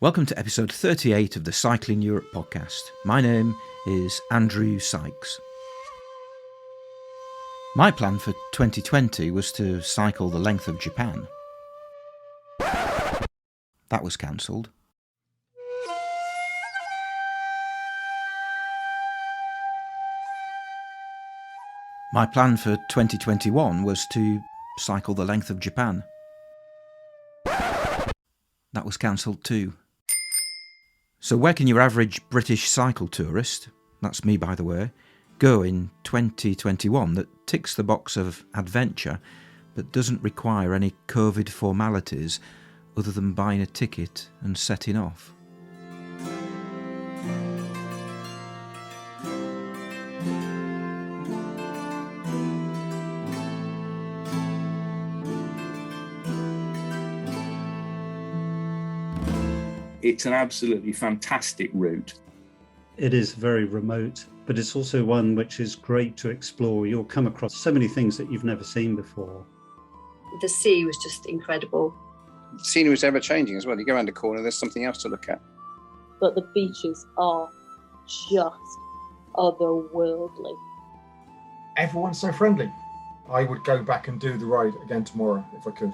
Welcome to episode 38 of the Cycling Europe podcast. My name is Andrew Sykes. My plan for 2020 was to cycle the length of Japan. That was cancelled. My plan for 2021 was to cycle the length of Japan. That was cancelled too. So where can your average British cycle tourist, that's me by the way, go in 2021 that ticks the box of adventure but doesn't require any COVID formalities other than buying a ticket and setting off? It's an absolutely fantastic route. It is very remote, but it's also one which is great to explore. You'll come across so many things that you've never seen before. The sea was just incredible. The scenery was ever changing as well. You go around the corner, there's something else to look at. But the beaches are just otherworldly. Everyone's so friendly. I would go back and do the ride again tomorrow if I could.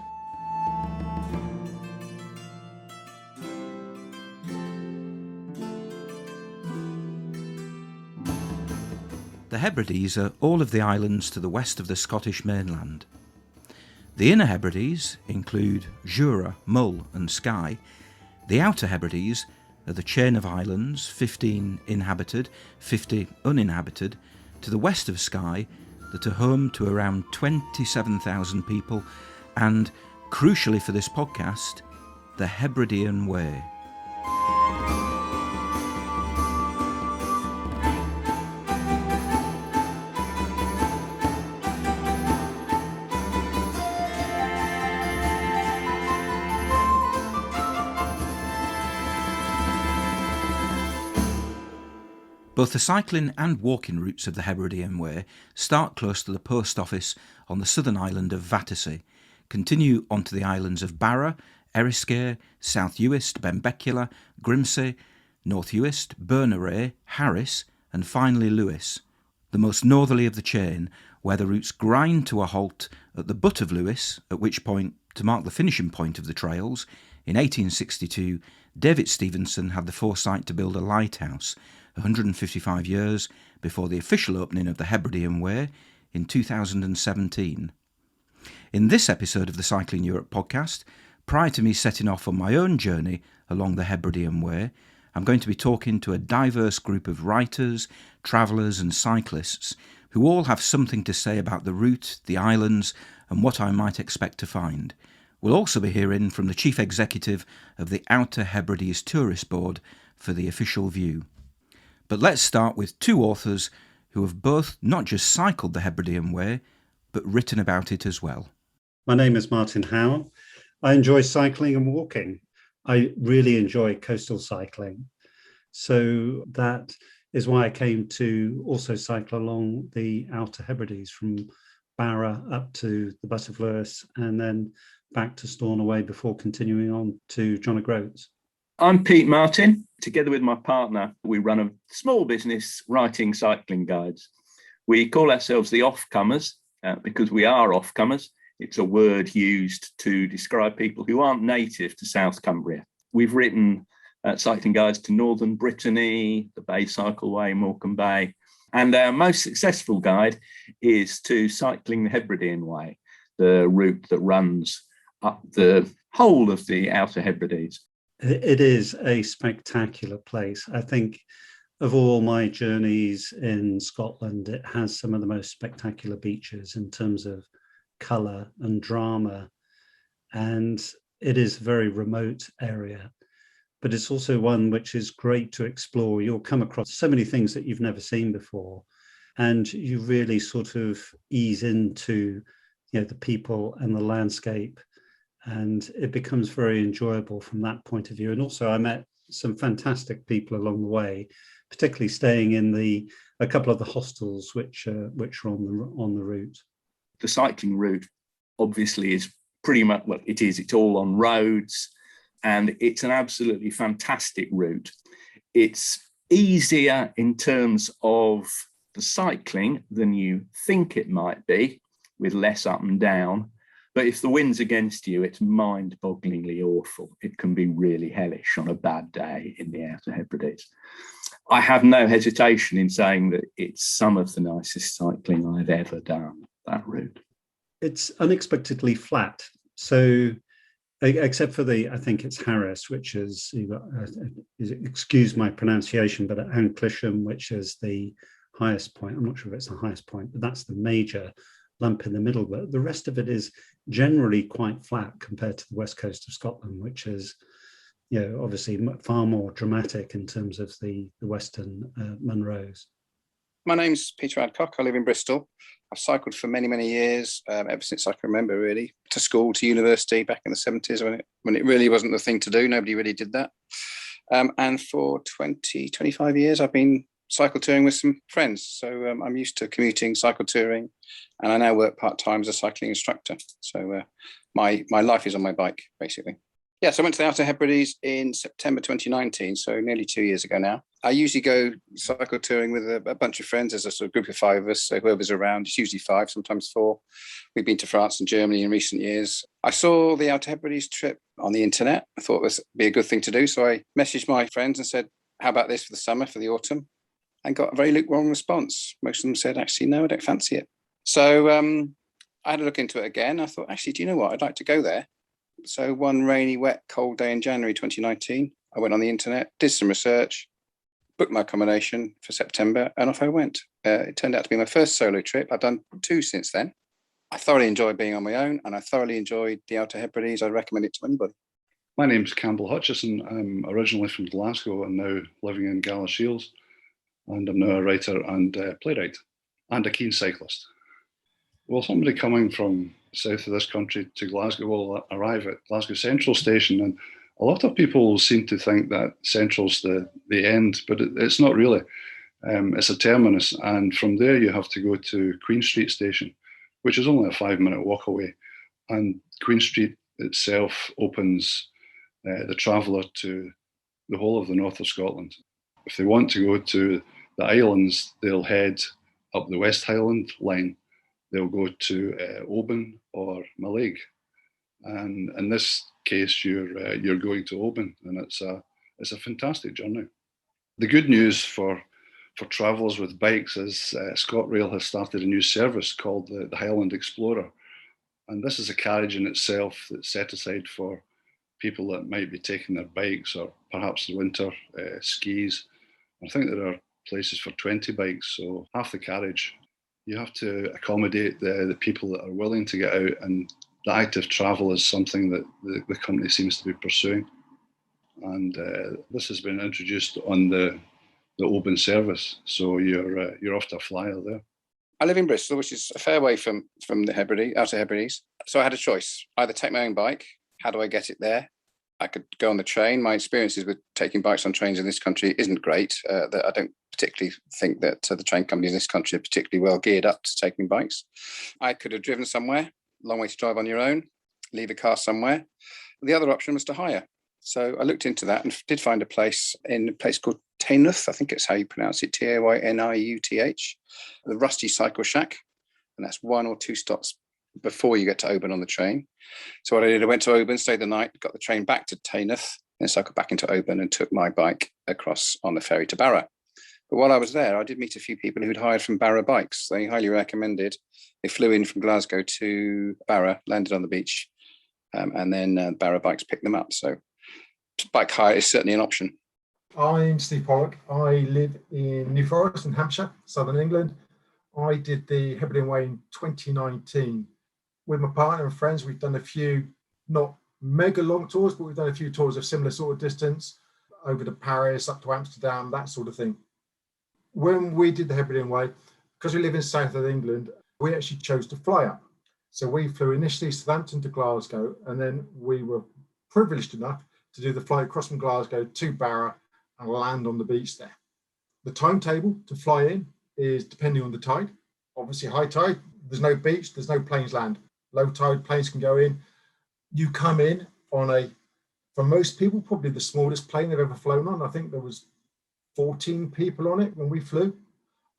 The Hebrides are all of the islands to the west of the Scottish mainland. The Inner Hebrides include Jura, Mull and Skye. The Outer Hebrides are the chain of islands, 15 inhabited, 50 uninhabited, to the west of Skye that are home to around 27,000 people and, crucially for this podcast, the Hebridean Way. Both the cycling and walking routes of the Hebridean Way start close to the post office on the southern island of Vatersay, continue onto the islands of Barra, Eriskay, South Uist, Benbecula, Grimsay, North Uist, Berneray, Harris and finally Lewis, the most northerly of the chain, where the routes grind to a halt at the butt of Lewis, at which point, to mark the finishing point of the trails, in 1862 David Stevenson had the foresight to build a lighthouse 155 years before the official opening of the Hebridean Way in 2017. In this episode of the Cycling Europe podcast, prior to me setting off on my own journey along the Hebridean Way, I'm going to be talking to a diverse group of writers, travellers and cyclists who all have something to say about the route, the islands and what I might expect to find. We'll also be hearing from the Chief Executive of the Outer Hebrides Tourist Board for the official view. But let's start with two authors who have both not just cycled the Hebridean Way, but written about it as well. My name is Martin Howe. I enjoy cycling and walking. I really enjoy coastal cycling. So that is why I came to also cycle along the Outer Hebrides from Barra up to the Butt of Lewis and then back to Stornoway before continuing on to John O'Groats. I'm Pete Martin. Together with my partner, we run a small business writing cycling guides. We call ourselves the Offcomers because we are offcomers. It's a word used to describe people who aren't native to South Cumbria. We've written cycling guides to Northern Brittany, the Bay Cycleway, Morecambe Bay. And our most successful guide is to cycling the Hebridean Way, the route that runs up the whole of the Outer Hebrides. It is a spectacular place. I think of all my journeys in Scotland, it has some of the most spectacular beaches in terms of colour and drama. And it is a very remote area, but it's also one which is great to explore. You'll come across so many things that you've never seen before, and you really sort of ease into, the people and the landscape. And it becomes very enjoyable from that point of view. And also I met some fantastic people along the way, particularly staying in a couple of the hostels which are on the route. The cycling route obviously is pretty much, it's all on roads. and it's an absolutely fantastic route. It's easier in terms of the cycling than you think it might be, with less up and down. But if the wind's against you, it's mind-bogglingly awful. It can be really hellish on a bad day in the Outer Hebrides. I have no hesitation in saying that it's some of the nicest cycling I've ever done, that route. It's unexpectedly flat. So, except for I think it's Harris, which is, excuse my pronunciation, but at Anclisham, which is the highest point. I'm not sure if it's the highest point, but that's the major lump in the middle. But the rest of it is generally quite flat compared to the west coast of Scotland, which is, obviously far more dramatic in terms of the western Munros. My name's Peter Adcock. I live in Bristol. I've cycled for many, many years, ever since I can remember, really, to school, to university back in the 70s when it really wasn't the thing to do. Nobody really did that. And for 25 years, I've been cycle touring with some friends. So I'm used to commuting, cycle touring, and I now work part-time as a cycling instructor. So my life is on my bike, basically. Yeah, so I went to the Outer Hebrides in September 2019, so nearly 2 years ago now. I usually go cycle touring with a bunch of friends. There's a sort of group of 5 of us, so whoever's around, it's usually 5, sometimes 4. We've been to France and Germany in recent years. I saw the Outer Hebrides trip on the internet. I thought this would be a good thing to do, so I messaged my friends and said, how about this for the summer, for the autumn? And got a very lukewarm response. Most of them said, actually, no, I don't fancy it. So I had a look into it again. I thought, actually, do you know what? I'd like to go there. So one rainy, wet, cold day in January 2019, I went on the internet, did some research, booked my accommodation for September, and off I went. It turned out to be my first solo trip. I've done 2 since then. I thoroughly enjoyed being on my own, and I thoroughly enjoyed the Outer Hebrides. I'd recommend it to anybody. My name's Campbell Hutchison. I'm originally from Glasgow and now living in Galashiels. And I'm now a writer and playwright and a keen cyclist. Well, somebody coming from south of this country to Glasgow will arrive at Glasgow Central Station, and a lot of people seem to think that Central's the end, but it's not really. It's a terminus, and from there you have to go to Queen Street Station, which is only a 5-minute walk away. And Queen Street itself opens the traveller to the whole of the north of Scotland. If they want to go to the islands, they'll head up the West Highland line. They'll go to Oban or Mallaig, and in this case, you're going to Oban, and it's a fantastic journey. The good news for travellers with bikes is ScotRail has started a new service called the Highland Explorer, and this is a carriage in itself that's set aside for people that might be taking their bikes or perhaps the winter skis. I think there are places for 20 bikes, so half the carriage. You have to accommodate the people that are willing to get out, and the active travel is something that the company seems to be pursuing. And this has been introduced on the Oban service, so you're off to a flyer there. I live in Bristol, which is a fair way from the Outer Hebrides. So I had a choice: either take my own bike. How do I get it there? I could go on the train. My experiences with taking bikes on trains in this country isn't great. I don't particularly think that the train companies in this country are particularly well geared up to taking bikes. I could have driven somewhere, long way to drive on your own, leave a car somewhere. The other option was to hire. So I looked into that and did find a place called Taynuth, I think it's how you pronounce it, Taynuth, the Rusty Cycle Shack. And that's 1 or 2 stops before you get to Oban on the train. So what I did, I went to Oban, stayed the night, got the train back to Taynuth, then cycled back into Oban and took my bike across on the ferry to Barra. But while I was there, I did meet a few people who'd hired from Barra bikes. They highly recommended. They flew in from Glasgow to Barra, landed on the beach, and then Barra bikes picked them up. So bike hire is certainly an option. I'm Steve Pollock. I live in New Forest in Hampshire, southern England. I did the Hebridean Way in 2019. With my partner and friends, we've done a few, not mega long tours, but we've done a few tours of similar sort of distance, over to Paris, up to Amsterdam, that sort of thing. When we did the Hebridean Way, because we live in south of England, we actually chose to fly up. So we flew initially Southampton to Glasgow, and then we were privileged enough to do the flight across from Glasgow to Barra and land on the beach there. The timetable to fly in is depending on the tide. Obviously, high tide, there's no beach, there's no planes land. Low tide, planes can go in. You come in on a For most people, probably the smallest plane they've ever flown on. I think there was 14 people on it when we flew.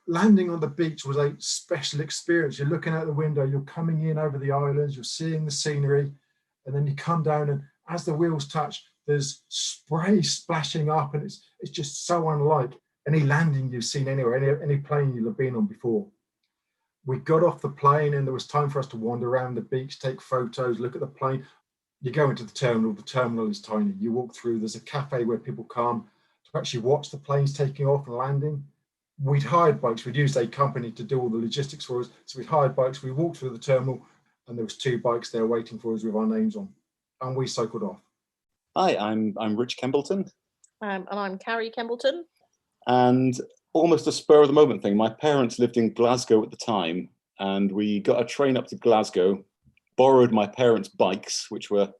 Landing on the beach was a special experience. You're looking out the window, you're coming in over the islands, you're seeing the scenery, and then you come down, and as the wheels touch, there's spray splashing up, and it's just so unlike any landing you've seen anywhere, any plane you've been on before. We got off the plane and there was time for us to wander around the beach, take photos, look at the plane. You go into the terminal is tiny. You walk through, there's a cafe where people come to actually watch the planes taking off and landing. We'd hired bikes, we'd used a company to do all the logistics for us. So we'd hired bikes, we walked through the terminal and there was 2 bikes there waiting for us with our names on. And we cycled off. Hi, I'm Rich Kembleton. And I'm Carrie Kembleton. And almost a spur of the moment thing, my parents lived in Glasgow at the time, and we got a train up to Glasgow, borrowed my parents' bikes, which were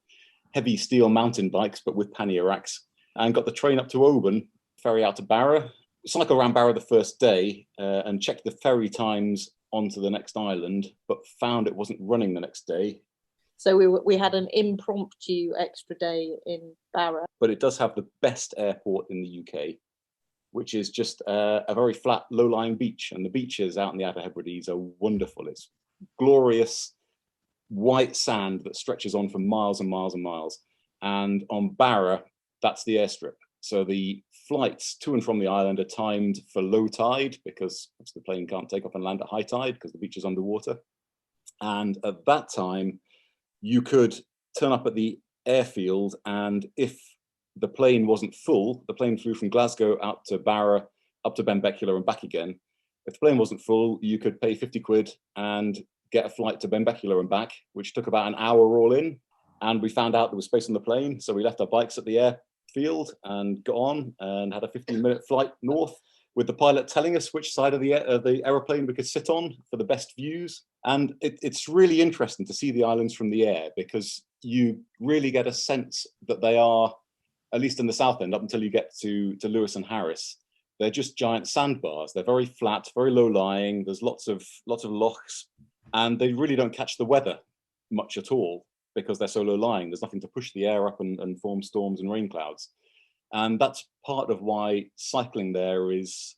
heavy steel mountain bikes, but with pannier racks, and got the train up to Oban, ferry out to Barra, cycle around Barra the first day, and checked the ferry times onto the next island, but found it wasn't running the next day. So we had an impromptu extra day in Barra. But it does have the best airport in the UK, which is just a very flat, low-lying beach. And the beaches out in the Outer Hebrides are wonderful. It's glorious white sand that stretches on for miles and miles and miles. And on Barra, that's the airstrip. So the flights to and from the island are timed for low tide because the plane can't take off and land at high tide because the beach is underwater. And at that time, you could turn up at the airfield, and if the plane wasn't full, the plane flew from Glasgow out to Barra, up to Benbecula and back again. If the plane wasn't full, you could pay 50 quid and get a flight to Benbecula and back, which took about an hour all in. And we found out there was space on the plane, so we left our bikes at the airfield and got on and had a 15-minute flight north with the pilot telling us which side of the aeroplane we could sit on for the best views. And it's really interesting to see the islands from the air because you really get a sense that they are, at least in the south end, up until you get to Lewis and Harris, they're just giant sandbars. They're very flat, very low-lying. There's lots of lochs, and they really don't catch the weather much at all because they're so low-lying. There's nothing to push the air up and form storms and rain clouds. And that's part of why cycling there is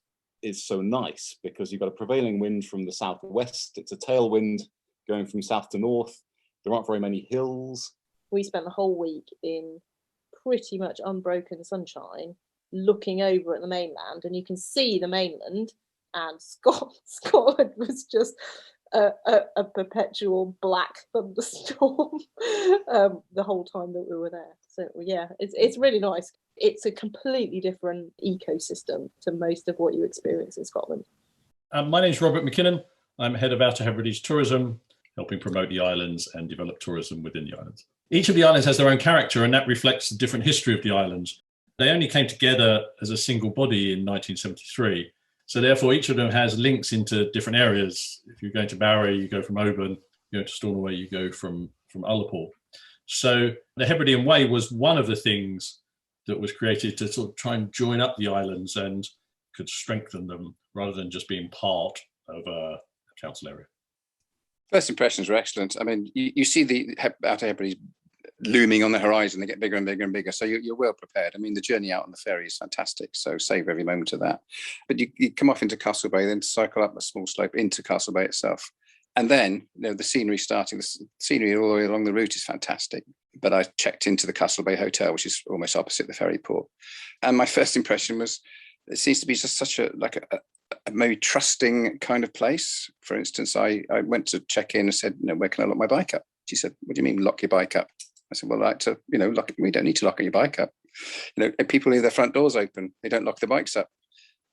so nice, because you've got a prevailing wind from the southwest. It's a tailwind going from south to north. There aren't very many hills. We spent the whole week in pretty much unbroken sunshine looking over at the mainland, and you can see the mainland, and Scotland was just a perpetual black thunderstorm the whole time that we were there. So yeah, it's really nice. It's a completely different ecosystem to most of what you experience in Scotland. My name's Robert McKinnon. I'm head of Outer Hebrides Tourism, helping promote the islands and develop tourism within the islands. Each of the islands has their own character, and that reflects the different history of the islands. They only came together as a single body in 1973. So therefore, each of them has links into different areas. If you're going to Barra, you go from Oban. You go to Stornoway, you go from Ullapool. So the Hebridean Way was one of the things that was created to sort of try and join up the islands and could strengthen them rather than just being part of a council area. First impressions were excellent. I mean, you see the Outer Hebrides looming on the horizon. They get bigger and bigger and bigger. So you're well prepared. I mean, the journey out on the ferry is fantastic. So save every moment of that. But you come off into Castle Bay, then cycle up a small slope into Castle Bay itself. And then, the scenery the scenery all the way along the route is fantastic. But I checked into the Castle Bay Hotel, which is almost opposite the ferry port. And my first impression was, it seems to be just such a maybe trusting kind of place. For instance, I went to check in and said, where can I lock my bike up? She said, what do you mean lock your bike up? I said, well, I like to, lock it. We don't need to lock your bike up. People leave their front doors open. They don't lock the bikes up.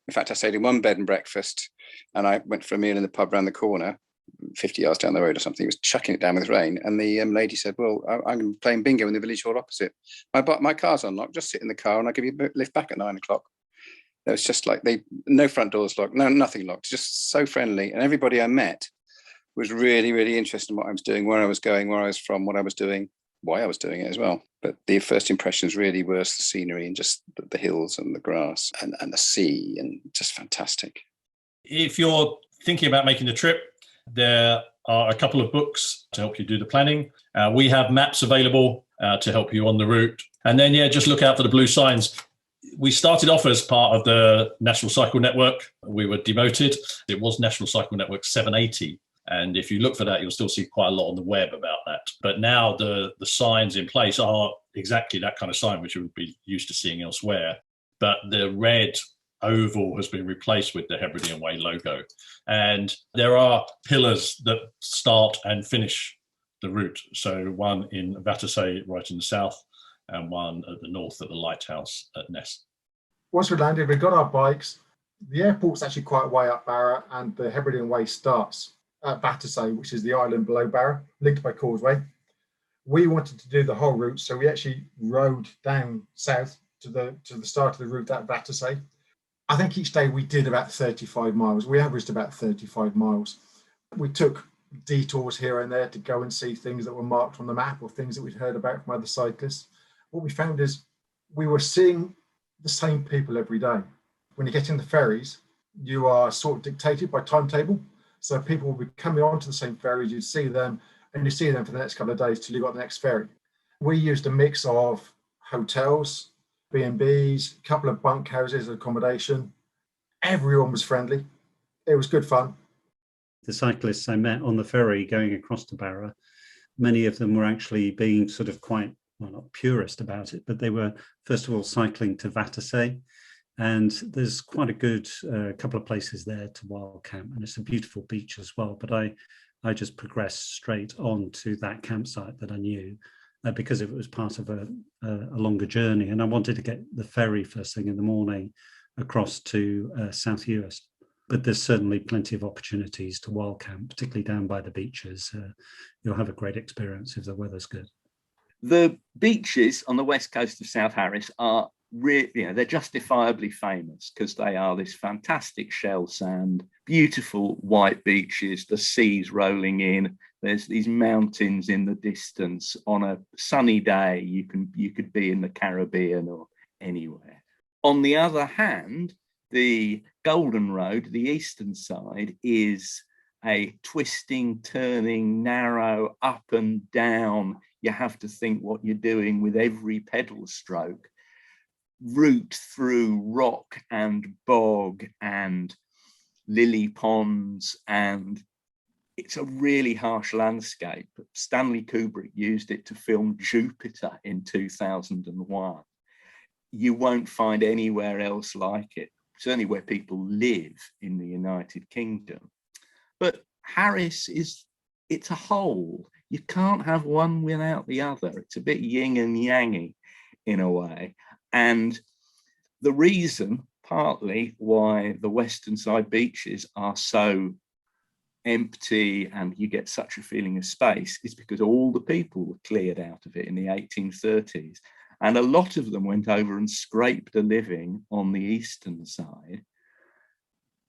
In fact, I stayed in one bed and breakfast, and I went for a meal in the pub around the corner, 50 yards down the road or something. It was chucking it down with rain. And the lady said, well, I'm playing bingo in the village hall opposite. My car's unlocked. Just sit in the car and I'll give you a lift back at 9 o'clock. It was just like no front doors locked, nothing locked, just so friendly. And everybody I met was really, really interested in what I was doing, where I was going, where I was from, what I was doing, why I was doing it as well. But the first impressions really were the scenery and just the hills and the grass and the sea, and just fantastic. If you're thinking about making the trip, there are a couple of books to help you do the planning. We have maps available to help you on the route. And then, yeah, just look out for the blue signs. We started off as part of the National Cycle Network. We were demoted. It was National Cycle Network 780. And if you look for that, you'll still see quite a lot on the web about that. But now the signs in place are exactly that kind of sign, which you would be used to seeing elsewhere. But the red oval has been replaced with the Hebridean Way logo. And there are pillars that start and finish the route. So one in Vatersay, right in the south, and one at the north at the lighthouse at Ness. Once we landed, we got our bikes. The airport's actually quite a way up Barra, and the Hebridean Way starts at Vatersay, which is the island below Barra, linked by causeway. We wanted to do the whole route, so we actually rode down south to the start of the route at Vatersay. I think each day we did about 35 miles. We averaged about 35 miles. We took detours here and there to go and see things that were marked on the map or things that we'd heard about from other cyclists. What we found is we were seeing the same people every day. When you get in the ferries, you are sort of dictated by timetable. So people will be coming onto the same ferries, you'd see them, and you see them for the next couple of days till you got the next ferry. We used a mix of hotels, B&Bs, a couple of bunk houses, accommodation. Everyone was friendly. It was good fun. The cyclists I met on the ferry going across to Barra, many of them were actually being sort of quite, well, not purist about it, but they were, first of all, cycling to Vatersay. And there's quite a good couple of places there to wild camp, and it's a beautiful beach as well. But I just progressed straight on to that campsite that I knew because it was part of a longer journey. And I wanted to get the ferry first thing in the morning across to South Uist. But there's certainly plenty of opportunities to wild camp, particularly down by the beaches. You'll have a great experience if the weather's good. The beaches on the west coast of South Harris are really, they're justifiably famous because they are this fantastic shell sand, beautiful white beaches, the seas rolling in. There's these mountains in the distance. On a sunny day, you could be in the Caribbean or anywhere. On the other hand, the Golden Road, the eastern side, is a twisting, turning, narrow, up and down. You have to think what you're doing with every pedal stroke. Route through rock and bog and lily ponds, and it's a really harsh landscape. Stanley Kubrick used it to film Jupiter in 2001. You won't find anywhere else like it, certainly where people live in the United Kingdom. But Harris it's a whole. You can't have one without the other. It's a bit yin and yangy in a way. And the reason, partly, why the western side beaches are so empty and you get such a feeling of space is because all the people were cleared out of it in the 1830s. And a lot of them went over and scraped a living on the eastern side.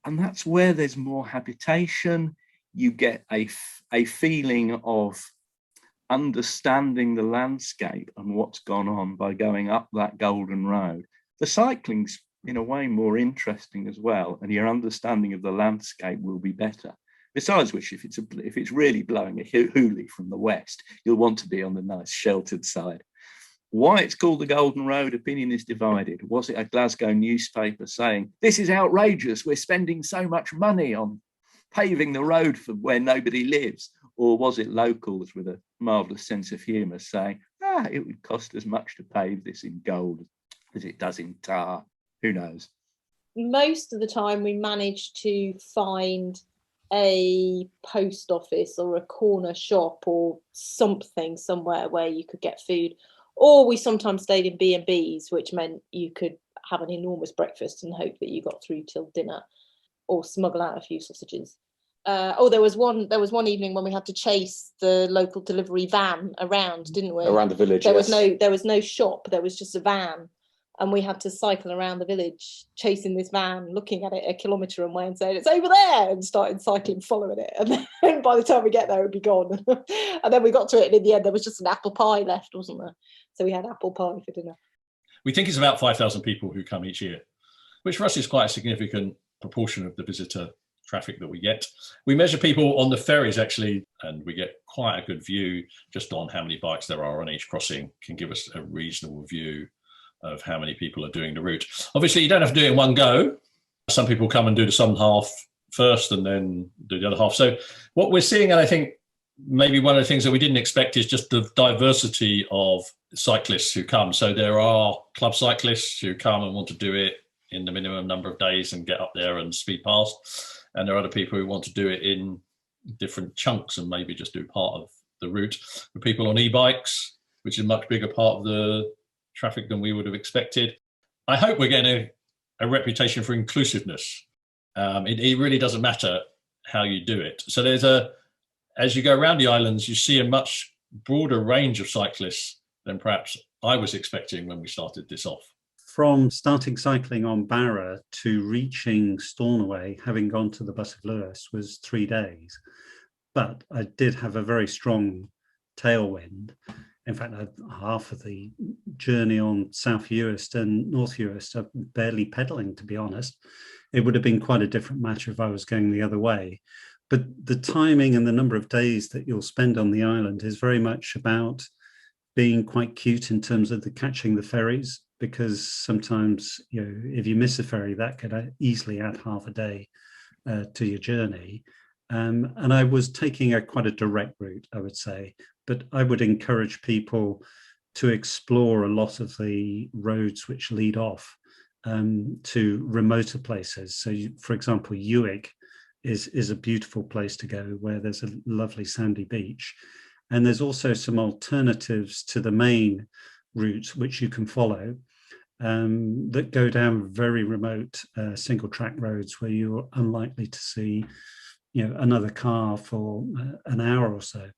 And that's where there's more habitation. You get a feeling of understanding the landscape and what's gone on by going up that Golden Road. The cycling's in a way more interesting as well, and your understanding of the landscape will be better. Besides which, if it's really blowing a hoolie from the west, you'll want to be on the nice sheltered side. Why it's called the Golden Road, opinion is divided. Was it a Glasgow newspaper saying, "This is outrageous, we're spending so much money on paving the road for where nobody lives"? Or was it locals with a marvellous sense of humour saying, it would cost as much to pave this in gold as it does in tar? Who knows? Most of the time we managed to find a post office or a corner shop or something somewhere where you could get food. Or we sometimes stayed in B&Bs, which meant you could have an enormous breakfast and hope that you got through till dinner, or smuggle out a few sausages. There was one evening when we had to chase the local delivery van around, didn't we? Around the village. There was no shop. There was just a van, and we had to cycle around the village chasing this van, looking at it a kilometre away and saying, "It's over there," and started cycling, following it. And then by the time we get there, it'd be gone. And then we got to it, and in the end, there was just an apple pie left, wasn't there? So we had apple pie for dinner. We think it's about 5,000 people who come each year, which for us is quite a significant proportion of the visitor traffic that we get. We measure people on the ferries actually, and we get quite a good view just on how many bikes there are on each crossing, can give us a reasonable view of how many people are doing the route. Obviously, you don't have to do it in one go. Some people come and do the southern half first and then do the other half. So what we're seeing, and I think maybe one of the things that we didn't expect, is just the diversity of cyclists who come. So there are club cyclists who come and want to do it in the minimum number of days and get up there and speed past. And there are other people who want to do it in different chunks and maybe just do part of the route. The people on e-bikes, which is a much bigger part of the traffic than we would have expected. I hope we're getting a reputation for inclusiveness. It really doesn't matter how you do it. So as you go around the islands, you see a much broader range of cyclists than perhaps I was expecting when we started this off. From starting cycling on Barra to reaching Stornoway, having gone to the Bus of Lewis, was 3 days. But I did have a very strong tailwind. In fact, half of the journey on South Uist and North Uist, I'm barely pedalling, to be honest. It would have been quite a different matter if I was going the other way. But the timing and the number of days that you'll spend on the island is very much about being quite cute in terms of catching the ferries, because sometimes, if you miss a ferry, that could easily add half a day to your journey. And I was taking quite a direct route, I would say, but I would encourage people to explore a lot of the roads which lead off to remoter places. So, for example, Uig is a beautiful place to go, where there's a lovely sandy beach. And there's also some alternatives to the main route which you can follow that go down very remote single track roads where you're unlikely to see another car for an hour or so.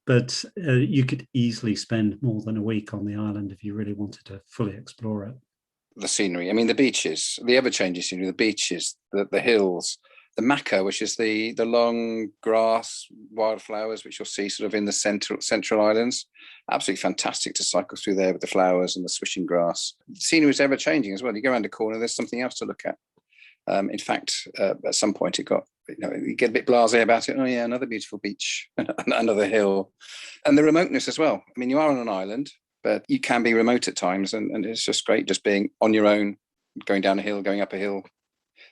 But you could easily spend more than a week on the island if you really wanted to fully explore it. The scenery, I mean, the beaches, the ever-changing scenery, the beaches, the hills, the maca, which is the long grass, wildflowers, which you'll see sort of in the central islands. Absolutely fantastic to cycle through there with the flowers and the swishing grass. The scenery is ever-changing as well. You go around a corner, there's something else to look at. In fact, at some point it got, you get a bit blasé about it. Oh yeah, another beautiful beach, another hill. And the remoteness as well. I mean, you are on an island, but you can be remote at times, and it's just great just being on your own, going down a hill, going up a hill,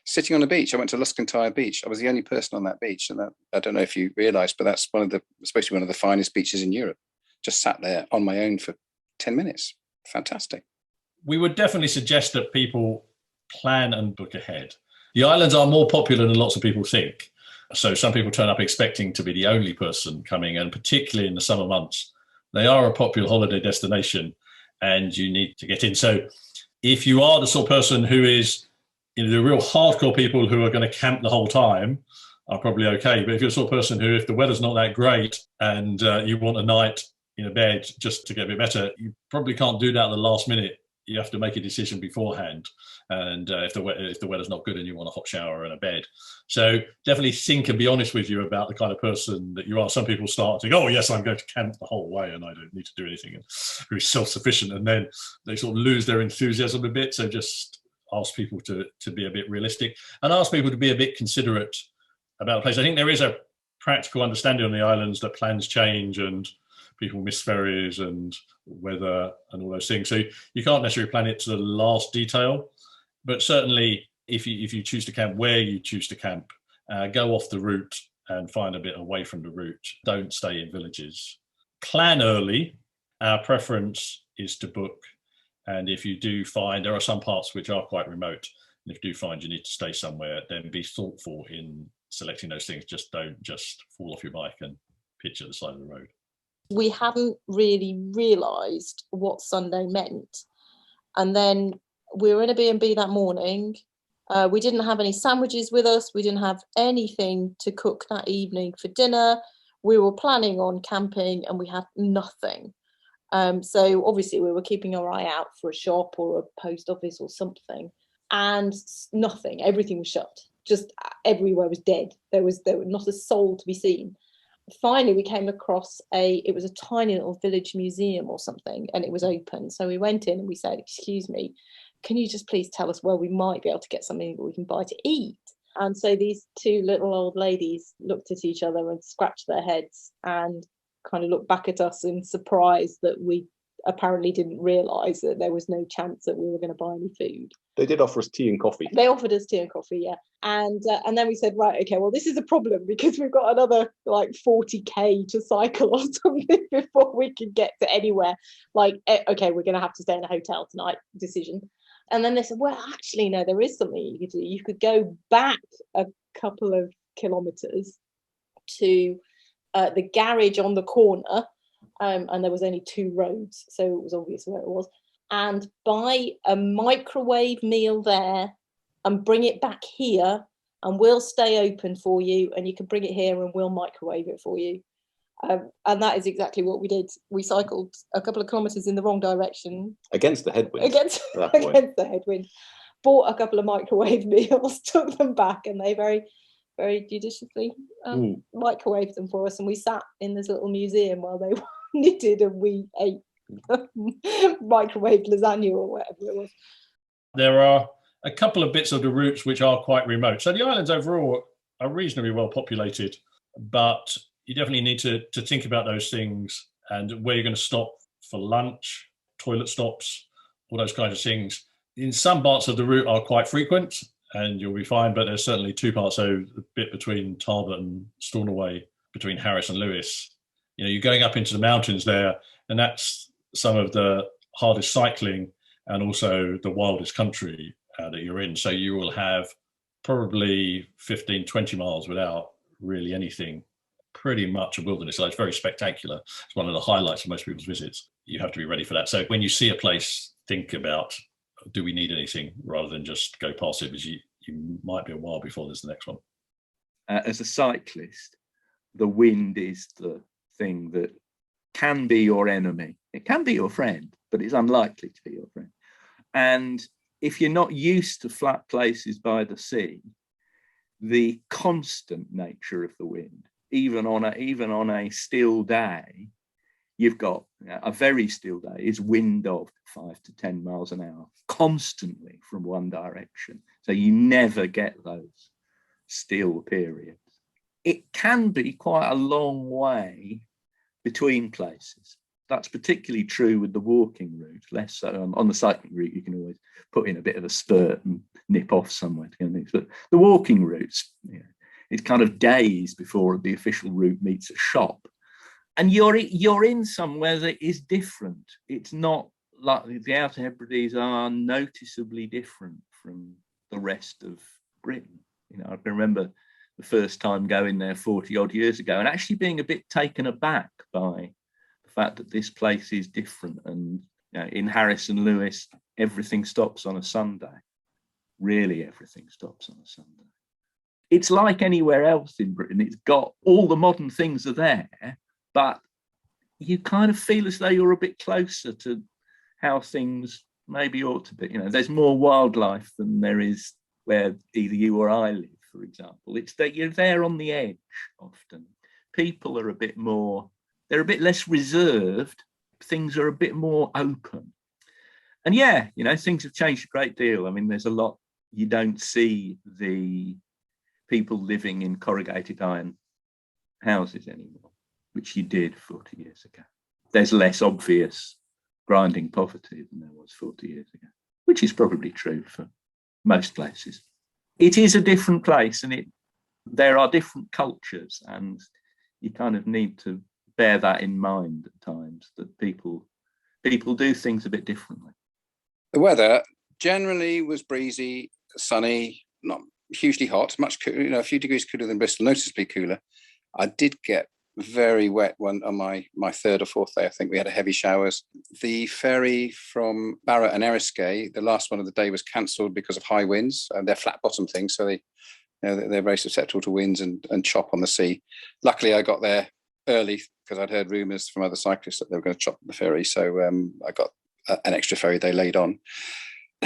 sitting on a beach. I went to Luscantire Beach. I was the only person on that beach, and that, I don't know if you realise, but that's supposed to be one of the finest beaches in Europe. Just sat there on my own for 10 minutes. Fantastic. We would definitely suggest that people plan and book ahead. The islands are more popular than lots of people think. So some people turn up expecting to be the only person coming, and particularly in the summer months, they are a popular holiday destination and you need to get in. So if you are the sort of person who is, the real hardcore people who are going to camp the whole time are probably okay. But if you're the sort of person who, if the weather's not that great and you want a night in a bed just to get a bit better, you probably can't do that at the last minute. You have to make a decision beforehand. And if the weather's not good and you want a hot shower and a bed. So definitely think and be honest with you about the kind of person that you are. Some people start to go, oh yes, I'm going to camp the whole way and I don't need to do anything, and very self-sufficient. And then they sort of lose their enthusiasm a bit. So just ask people to be a bit realistic and ask people to be a bit considerate about the place. I think there is a practical understanding on the islands that plans change and people miss ferries and weather and all those things. So you can't necessarily plan it to the last detail, but certainly if you choose to camp where you choose to camp, go off the route and find a bit away from the route. Don't stay in villages. Plan early. Our preference is to book. And if you do find, there are some parts which are quite remote, and if you do find you need to stay somewhere, then be thoughtful in selecting those things. Just don't just fall off your bike and pitch at the side of the road. We hadn't really realised what Sunday meant. And then we were in a B&B that morning. We didn't have any sandwiches with us. We didn't have anything to cook that evening for dinner. We were planning on camping and we had nothing. So obviously we were keeping our eye out for a shop or a post office or something, and nothing. Everything was shut. Just everywhere was dead. There was not a soul to be seen. Finally, we came across it was a tiny little village museum or something, and it was open. So we went in and we said, excuse me, can you just please tell us where we might be able to get something that we can buy to eat? And so these two little old ladies looked at each other and scratched their heads and kind of looked back at us in surprise that we apparently didn't realise that there was no chance that we were going to buy any food. They did offer us tea and coffee. They offered us tea and coffee, yeah. And then we said, right, okay, well, this is a problem because we've got another like 40k to cycle or something before we can get to anywhere. Like, okay, we're going to have to stay in a hotel tonight, decision. And then they said, well, actually, no, there is something you could do. You could go back a couple of kilometres to the garage on the corner, and there was only 2 roads, so it was obvious where it was, and buy a microwave meal there and bring it back here, and we'll stay open for you, and you can bring it here and we'll microwave it for you. And that is exactly what we did. We cycled a couple of kilometres in the wrong direction. Against the headwind. Against the headwind. Bought a couple of microwave meals, took them back, and they very, very judiciously microwaved them for us. And we sat in this little museum while they knitted and we ate microwave lasagna or whatever it was. There are a couple of bits of the routes which are quite remote. So the islands overall are reasonably well populated, but you definitely need to think about those things and where you're going to stop for lunch, toilet stops, all those kinds of things. In some parts of the route are quite frequent and you'll be fine, but there's certainly 2 parts, so the bit between Talbot and Stornoway, between Harris and Lewis. You know, you're going up into the mountains there, and that's some of the hardest cycling and also the wildest country that you're in. So you will have probably 15, 20 miles without really anything, pretty much a wilderness. So it's very spectacular. It's one of the highlights of most people's visits. You have to be ready for that. So when you see a place, think about, do we need anything, rather than just go past it, because you might be a while before there's the next one. As a cyclist, the wind is the thing that can be your enemy. It can be your friend, but it's unlikely to be your friend. And if you're not used to flat places by the sea, the constant nature of the wind, even on a still day, you've got a very still day is wind of 5 to 10 miles an hour constantly from one direction. So you never get those still periods. It can be quite a long way between places. That's particularly true with the walking route, less so. On the cycling route, you can always put in a bit of a spurt and nip off somewhere to get things. But the walking routes, it's kind of days before the official route meets a shop. And you're in somewhere that is different. It's not like the Outer Hebrides are noticeably different from the rest of Britain. You know, I can remember the first time going there 40 odd years ago and actually being a bit taken aback by the fact that this place is different. And you know, in Harris and Lewis, everything stops on a Sunday. Really, everything stops on a Sunday. It's like anywhere else in Britain. It's got all the modern things are there, but you kind of feel as though you're a bit closer to how things maybe ought to be. You know, there's more wildlife than there is where either you or I live, for example. It's that you're there on the edge often. People are a bit more, they're a bit less reserved. Things are a bit more open. And yeah, you know, things have changed a great deal. I mean, there's a lot, you don't see the people living in corrugated iron houses anymore, which you did 40 years ago. There's less obvious grinding poverty than there was 40 years ago, which is probably true for most places. It is a different place, and there are different cultures, and you kind of need to bear that in mind at times, that people do things a bit differently. The weather generally was breezy, sunny, not hugely hot, much cooler, you know, a few degrees cooler than Bristol, noticeably cooler. I did get very wet one on my 3rd or 4th day. I think we had heavy showers. The ferry from Barra and Eriskay, the last one of the day, was cancelled because of high winds, and they're flat bottom things, so they're very susceptible to winds and chop on the sea. Luckily, I got there early because I'd heard rumours from other cyclists that they were going to chop the ferry, so I got an extra ferry they laid on.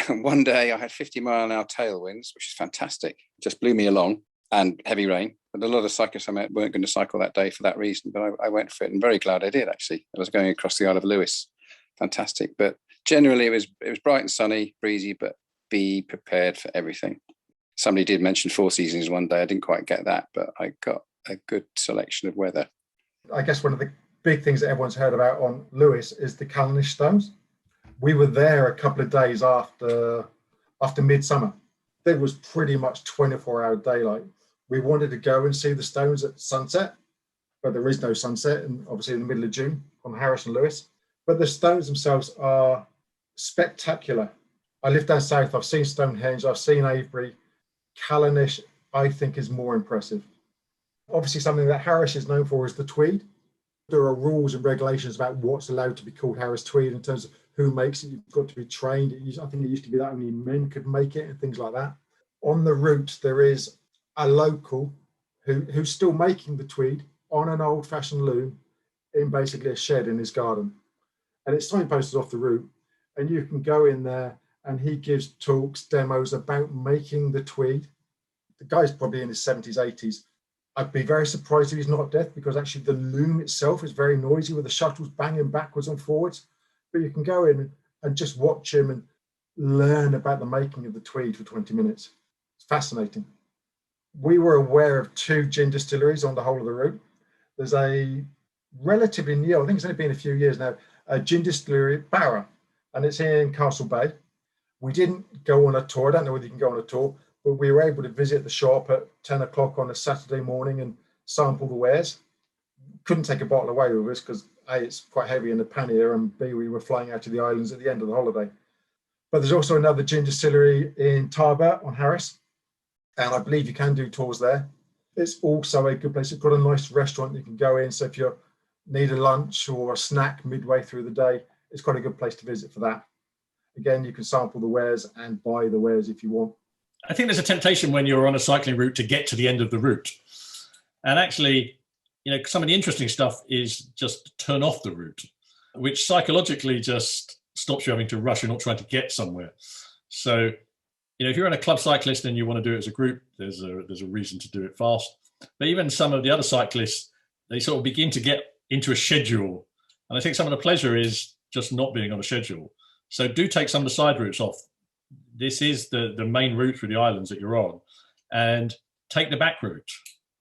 One day I had 50-mile-an-hour tailwinds, which is fantastic. Just blew me along, and heavy rain. But a lot of cyclists I met weren't going to cycle that day for that reason, but I went for it, and very glad I did, actually. I was going across the Isle of Lewis. Fantastic. But generally it was bright and sunny, breezy, but be prepared for everything. Somebody did mention Four Seasons one day. I didn't quite get that, but I got a good selection of weather. I guess one of the big things that everyone's heard about on Lewis is the Callanish stones. We were there a couple of days after midsummer. There was pretty much 24-hour daylight. We wanted to go and see the stones at sunset, but there is no sunset, and obviously in the middle of June on Harris and Lewis. But the stones themselves are spectacular. I live down south. I've seen Stonehenge. I've seen Avebury. Callanish, I think, is more impressive. Obviously, something that Harris is known for is the Tweed. There are rules and regulations about what's allowed to be called Harris Tweed in terms of who makes it. You've got to be trained. I think it used to be that only men could make it and things like that. On the route, there is a local who's still making the Tweed on an old-fashioned loom in basically a shed in his garden. And it's signposted off the route, and you can go in there and he gives talks, demos about making the Tweed. The guy's probably in his 70s, 80s. I'd be very surprised if he's not deaf, because actually the loom itself is very noisy with the shuttles banging backwards and forwards. But you can go in and just watch him and learn about the making of the Tweed for 20 minutes. It's fascinating. We were aware of 2 gin distilleries on the whole of the route. There's a relatively new, I think it's only been a few years now, a gin distillery at Barra, and it's in Castle Bay. We didn't go on a tour. I don't know whether you can go on a tour, but we were able to visit the shop at 10 o'clock on a Saturday morning and sample the wares. Couldn't take a bottle away with us because A, it's quite heavy in the pannier, and B, we were flying out to the islands at the end of the holiday. But there's also another gin distillery in Tarbert on Harris, and I believe you can do tours there. It's also a good place. It's got a nice restaurant you can go in. So if you need a lunch or a snack midway through the day, it's quite a good place to visit for that. Again, you can sample the wares and buy the wares if you want. I think there's a temptation when you're on a cycling route to get to the end of the route. And actually, some of the interesting stuff is just turn off the route, which psychologically just stops you having to rush. You're not trying to get somewhere. So, if you're in a club cyclist and you want to do it as a group, there's a reason to do it fast. But even some of the other cyclists, they sort of begin to get into a schedule. And I think some of the pleasure is just not being on a schedule. So do take some of the side routes off. This is the main route through the islands that you're on, and take the back route.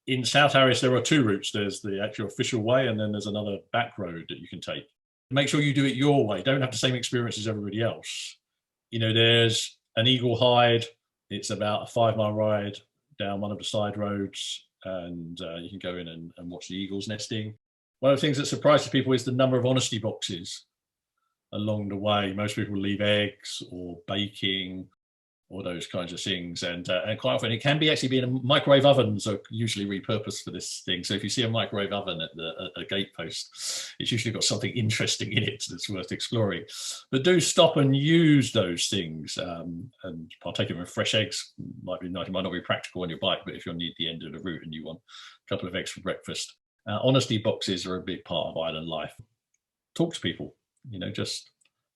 In South Harris, there are 2 routes. There's the actual official way, and then there's another back road that you can take. Make sure you do it your way. Don't have the same experience as everybody else. There's an Eagle Hide. It's about a 5-mile ride down one of the side roads, and you can go in and watch the eagles nesting. One of the things that surprises people is the number of honesty boxes along the way. Most people leave eggs or baking or those kinds of things, and quite often it can be actually being microwave ovens are usually repurposed for this thing. So if you see a microwave oven at a gate post, it's usually got something interesting in it that's worth exploring. But do stop and use those things, and partake of fresh eggs. Might be nice. It might not be practical on your bike, but if you're near the end of the route and you want a couple of eggs for breakfast, honesty boxes are a big part of island life. Talk to people. Just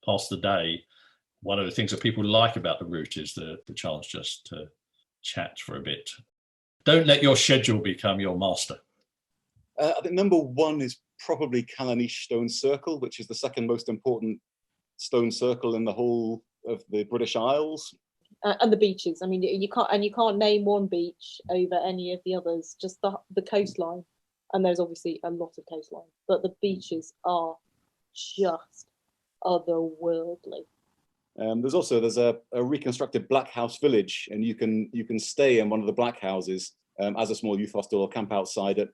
pass the day. One of the things that people like about the route is the chance just to chat for a bit. Don't let your schedule become your master. I think number 1 is probably Callanish Stone Circle, which is the second most important stone circle in the whole of the British Isles. And the beaches. I mean, you can't name one beach over any of the others. Just the coastline, and there's obviously a lot of coastline, but the beaches are just otherworldly. There's a reconstructed black house village, and you can stay in one of the black houses as a small youth hostel or camp outside it.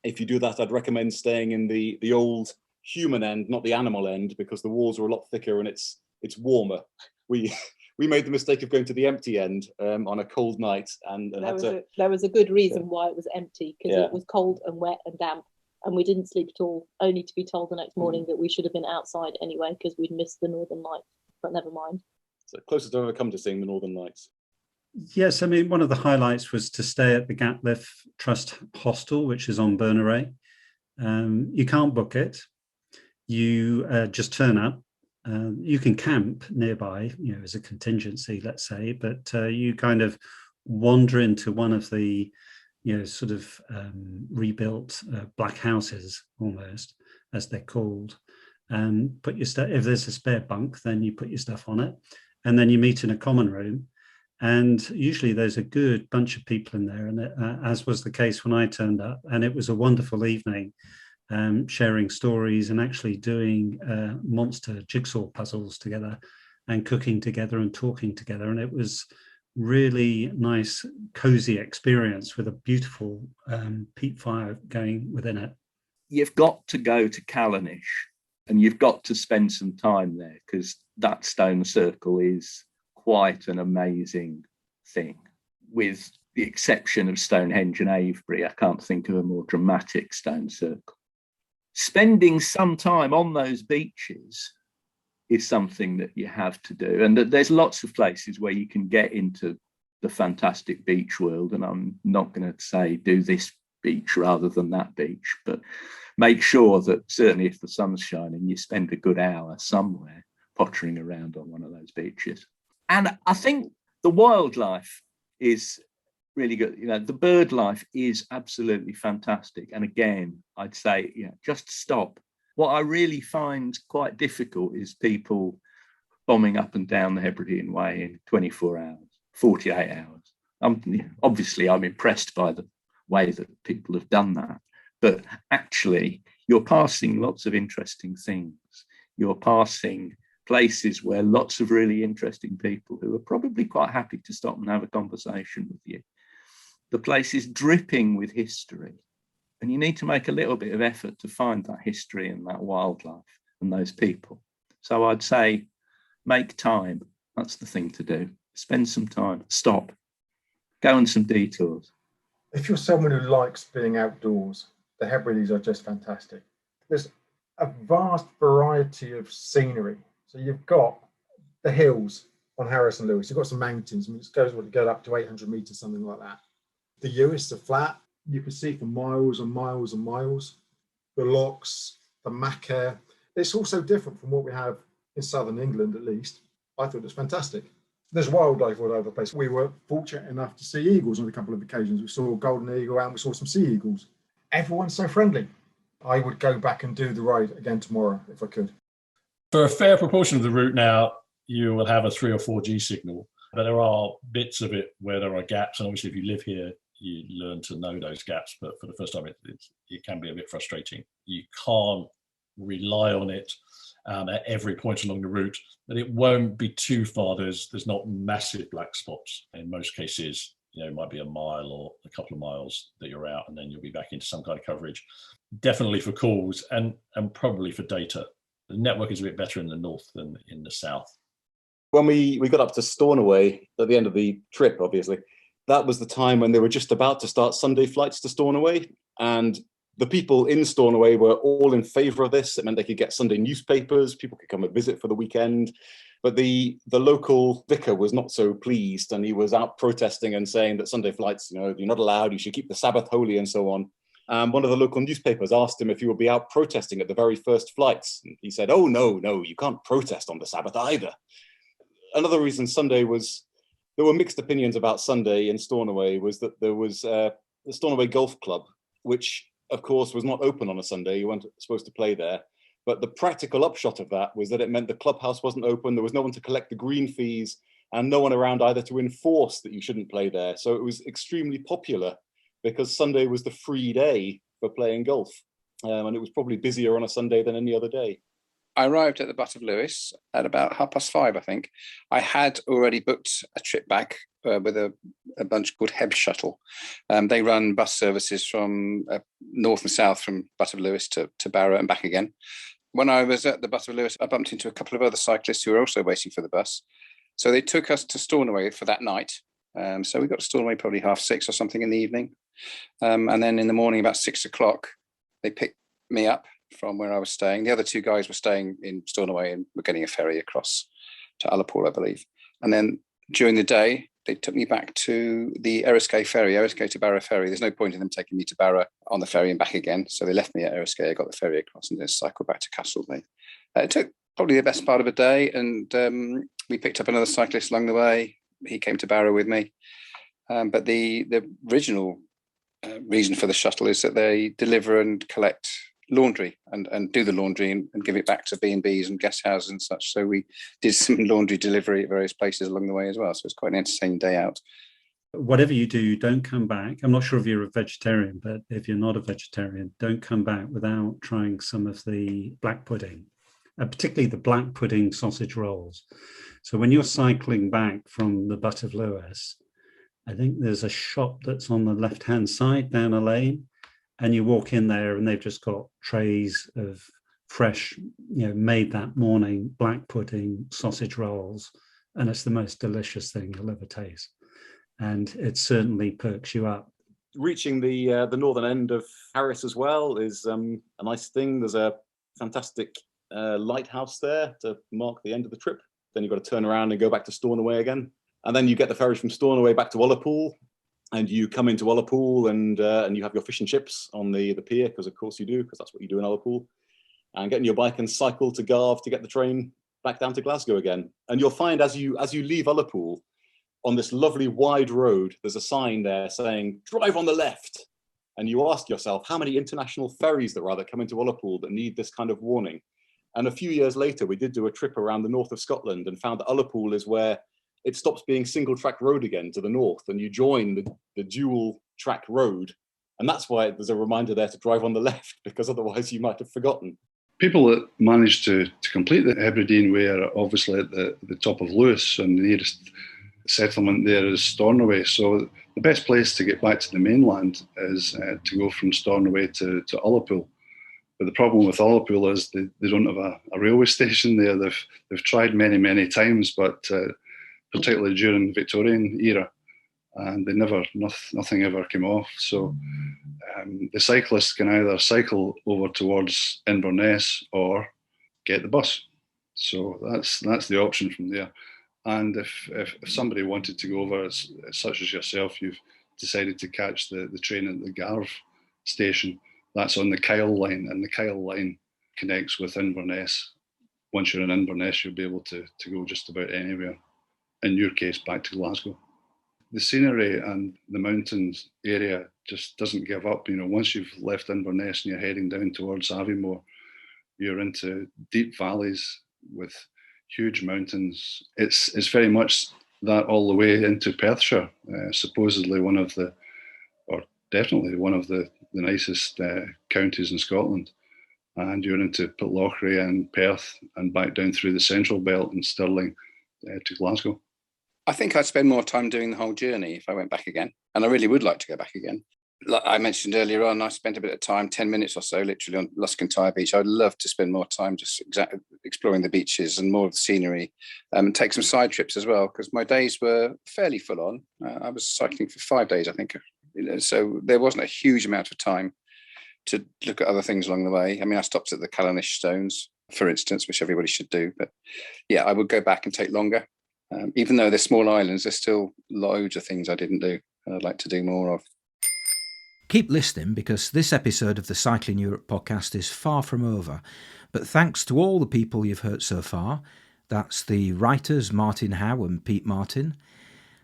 If you do that, I'd recommend staying in the old human end, not the animal end, because the walls are a lot thicker and it's warmer. We made the mistake of going to the empty end on a cold night, and there was a good reason why it was empty, because it was cold and wet and damp, and we didn't sleep at all, only to be told the next morning that we should have been outside anyway because we'd missed the Northern Lights. But never mind. So closest I've ever come to seeing the Northern Lights. Yes, I mean, one of the highlights was to stay at the Gatliff Trust Hostel, which is on Berneray. You can't book it. You just turn up. You can camp nearby, as a contingency, let's say, but you kind of wander into one of the, sort of rebuilt black houses, almost, as they're called. Put your stuff. If there's a spare bunk, then you put your stuff on it, and then you meet in a common room, And usually there's a good bunch of people in there, and as was the case when I turned up. And it was a wonderful evening, sharing stories and actually doing monster jigsaw puzzles together and cooking together and talking together. And it was really nice, cozy experience with a beautiful peat fire going within it. You've got to go to Callanish and you've got to spend some time there, because that stone circle is quite an amazing thing. With the exception of Stonehenge and Avebury, I can't think of a more dramatic stone circle. Spending some time on those beaches is something that you have to do. And there's lots of places where you can get into the fantastic beach world. And I'm not going to say do this beach rather than that beach, but make sure that certainly if the sun's shining, you spend a good hour somewhere pottering around on one of those beaches. And I think the wildlife is really good. You know, the bird life is absolutely fantastic. And again, I'd say, just stop. What I really find quite difficult is people bombing up and down the Hebridean Way in 24 hours, 48 hours. Obviously, I'm impressed by the way that people have done that. But actually, you're passing lots of interesting things. You're passing places where lots of really interesting people who are probably quite happy to stop and have a conversation with you. The place is dripping with history. And you need to make a little bit of effort to find that history and that wildlife and those people. So I'd say make time. That's the thing to do. Spend some time. Stop. Go on some detours. If you're someone who likes being outdoors, the Hebrides are just fantastic. There's a vast variety of scenery. So you've got the hills on Harris and Lewis. You've got some mountains. I mean, it goes up to 800 meters, something like that. The Uist, the flat, you can see for miles and miles and miles. The lochs, the Macaire. It's all so different from what we have in southern England, at least. I thought it was fantastic. There's wildlife all over the place. We were fortunate enough to see eagles on a couple of occasions. We saw a golden eagle and we saw some sea eagles. Everyone's so friendly. I would go back and do the ride again tomorrow if I could. For a fair proportion of the route now, you will have a 3 or 4G signal, but there are bits of it where there are gaps. And obviously, if you live here, you learn to know those gaps. But for the first time, it can be a bit frustrating. You can't rely on it at every point along the route, but it won't be too far. There's not massive black spots. In most cases, it might be a mile or a couple of miles that you're out, and then you'll be back into some kind of coverage. Definitely for calls and probably for data. The network is a bit better in the north than in the south. When we got up to Stornoway at the end of the trip, obviously, that was the time when they were just about to start Sunday flights to Stornoway. And the people in Stornoway were all in favour of this. It meant they could get Sunday newspapers, people could come and visit for the weekend. But the local vicar was not so pleased, and he was out protesting and saying that Sunday flights, you're not allowed, you should keep the Sabbath holy and so on. One of the local newspapers asked him if he would be out protesting at the very first flights. And he said, oh, no, you can't protest on the Sabbath either. Another reason there were mixed opinions about Sunday in Stornoway was that there was the Stornoway Golf Club, which of course was not open on a Sunday. You weren't supposed to play there. But the practical upshot of that was that it meant the clubhouse wasn't open. There was no one to collect the green fees and no one around either to enforce that you shouldn't play there. So it was extremely popular because Sunday was the free day for playing golf. And it was probably busier on a Sunday than any other day. I arrived at the Butt of Lewis at about 5:30, I think. I had already booked a trip back with a bunch called Heb Shuttle. They run bus services from north and south from Butt of Lewis to Barrow and back again. When I was at the Butt of Lewis, I bumped into a couple of other cyclists who were also waiting for the bus. So they took us to Stornoway for that night. So we got to Stornoway probably 6:30 or something in the evening. And then in the morning, about 6 o'clock, they picked me up from where I was staying. The other two guys were staying in Stornoway and were getting a ferry across to Ullapool, I believe. And then during the day, they took me back to the Eriskay ferry, Eriskay to Barrow ferry. There's no point in them taking me to Barrow on the ferry and back again. So they left me at Eriskay. I got the ferry across and then cycled back to Castlemaine. It took probably the best part of a day. And we picked up another cyclist along the way. He came to Barrow with me. But the original reason for the shuttle is that they deliver and collect laundry and do the laundry and give it back to B&Bs and guest houses and such. So we did some laundry delivery at various places along the way as well. So it's quite an entertaining day out. Whatever you do, don't come back. I'm not sure if you're a vegetarian, but if you're not a vegetarian, don't come back without trying some of the black pudding, particularly the black pudding sausage rolls. So when you're cycling back from the Butt of Lewis, I think there's a shop that's on the left-hand side down a lane, and you walk in there and they've just got trays of fresh, made that morning black pudding sausage rolls, and it's the most delicious thing you'll ever taste. And it certainly perks you up. Reaching the northern end of Paris as well is a nice thing. There's a fantastic lighthouse there to mark the end of the trip. Then you've got to turn around and go back to Stornoway again. And then you get the ferries from Stornoway back to Ullapool, and you come into Ullapool and you have your fish and chips on the pier, because of course you do, because that's what you do in Ullapool. And getting your bike and cycle to Garve to get the train back down to Glasgow again. And you'll find as you leave Ullapool, on this lovely wide road, there's a sign there saying, drive on the left. And you ask yourself how many international ferries there are that come into Ullapool that need this kind of warning. And a few years later, we did do a trip around the north of Scotland and found that Ullapool is where it stops being single track road again to the north, and you join the dual track road. And that's why there's a reminder there to drive on the left, because otherwise you might have forgotten. People that manage to complete the Hebridean Way are obviously at the top of Lewis, and the nearest settlement there is Stornoway. So the best place to get back to the mainland is to go from Stornoway to Ullapool. But the problem with Ullapool is they don't have a railway station there. They've tried many times, but particularly during the Victorian era, and nothing ever came off. So the cyclists can either cycle over towards Inverness or get the bus. So that's the option from there. And if somebody wanted to go over, such as yourself, you've decided to catch the train at the Garve station, that's on the Kyle line, and the Kyle line connects with Inverness. Once you're in Inverness, you'll be able to go just about anywhere, in your case, back to Glasgow. The scenery and the mountains area just doesn't give up. Once you've left Inverness and you're heading down towards Aviemore, you're into deep valleys with huge mountains. It's very much that all the way into Perthshire, supposedly definitely one of the nicest counties in Scotland. And you're into Pitlochry and Perth and back down through the Central Belt and Stirling to Glasgow. I think I'd spend more time doing the whole journey if I went back again. And I really would like to go back again. Like I mentioned earlier on, I spent a bit of time, 10 minutes or so, literally on Luscantire Beach. I'd love to spend more time just exploring the beaches and more of the scenery, and take some side trips as well, because my days were fairly full on. I was cycling for 5 days, I think. So there wasn't a huge amount of time to look at other things along the way. I mean, I stopped at the Callanish Stones, for instance, which everybody should do. But yeah, I would go back and take longer. Even though they're small islands, there's still loads of things I didn't do and I'd like to do more of. Keep listening, because this episode of the Cycling Europe podcast is far from over. But thanks to all the people you've heard so far. That's the writers Martin Howe and Pete Martin.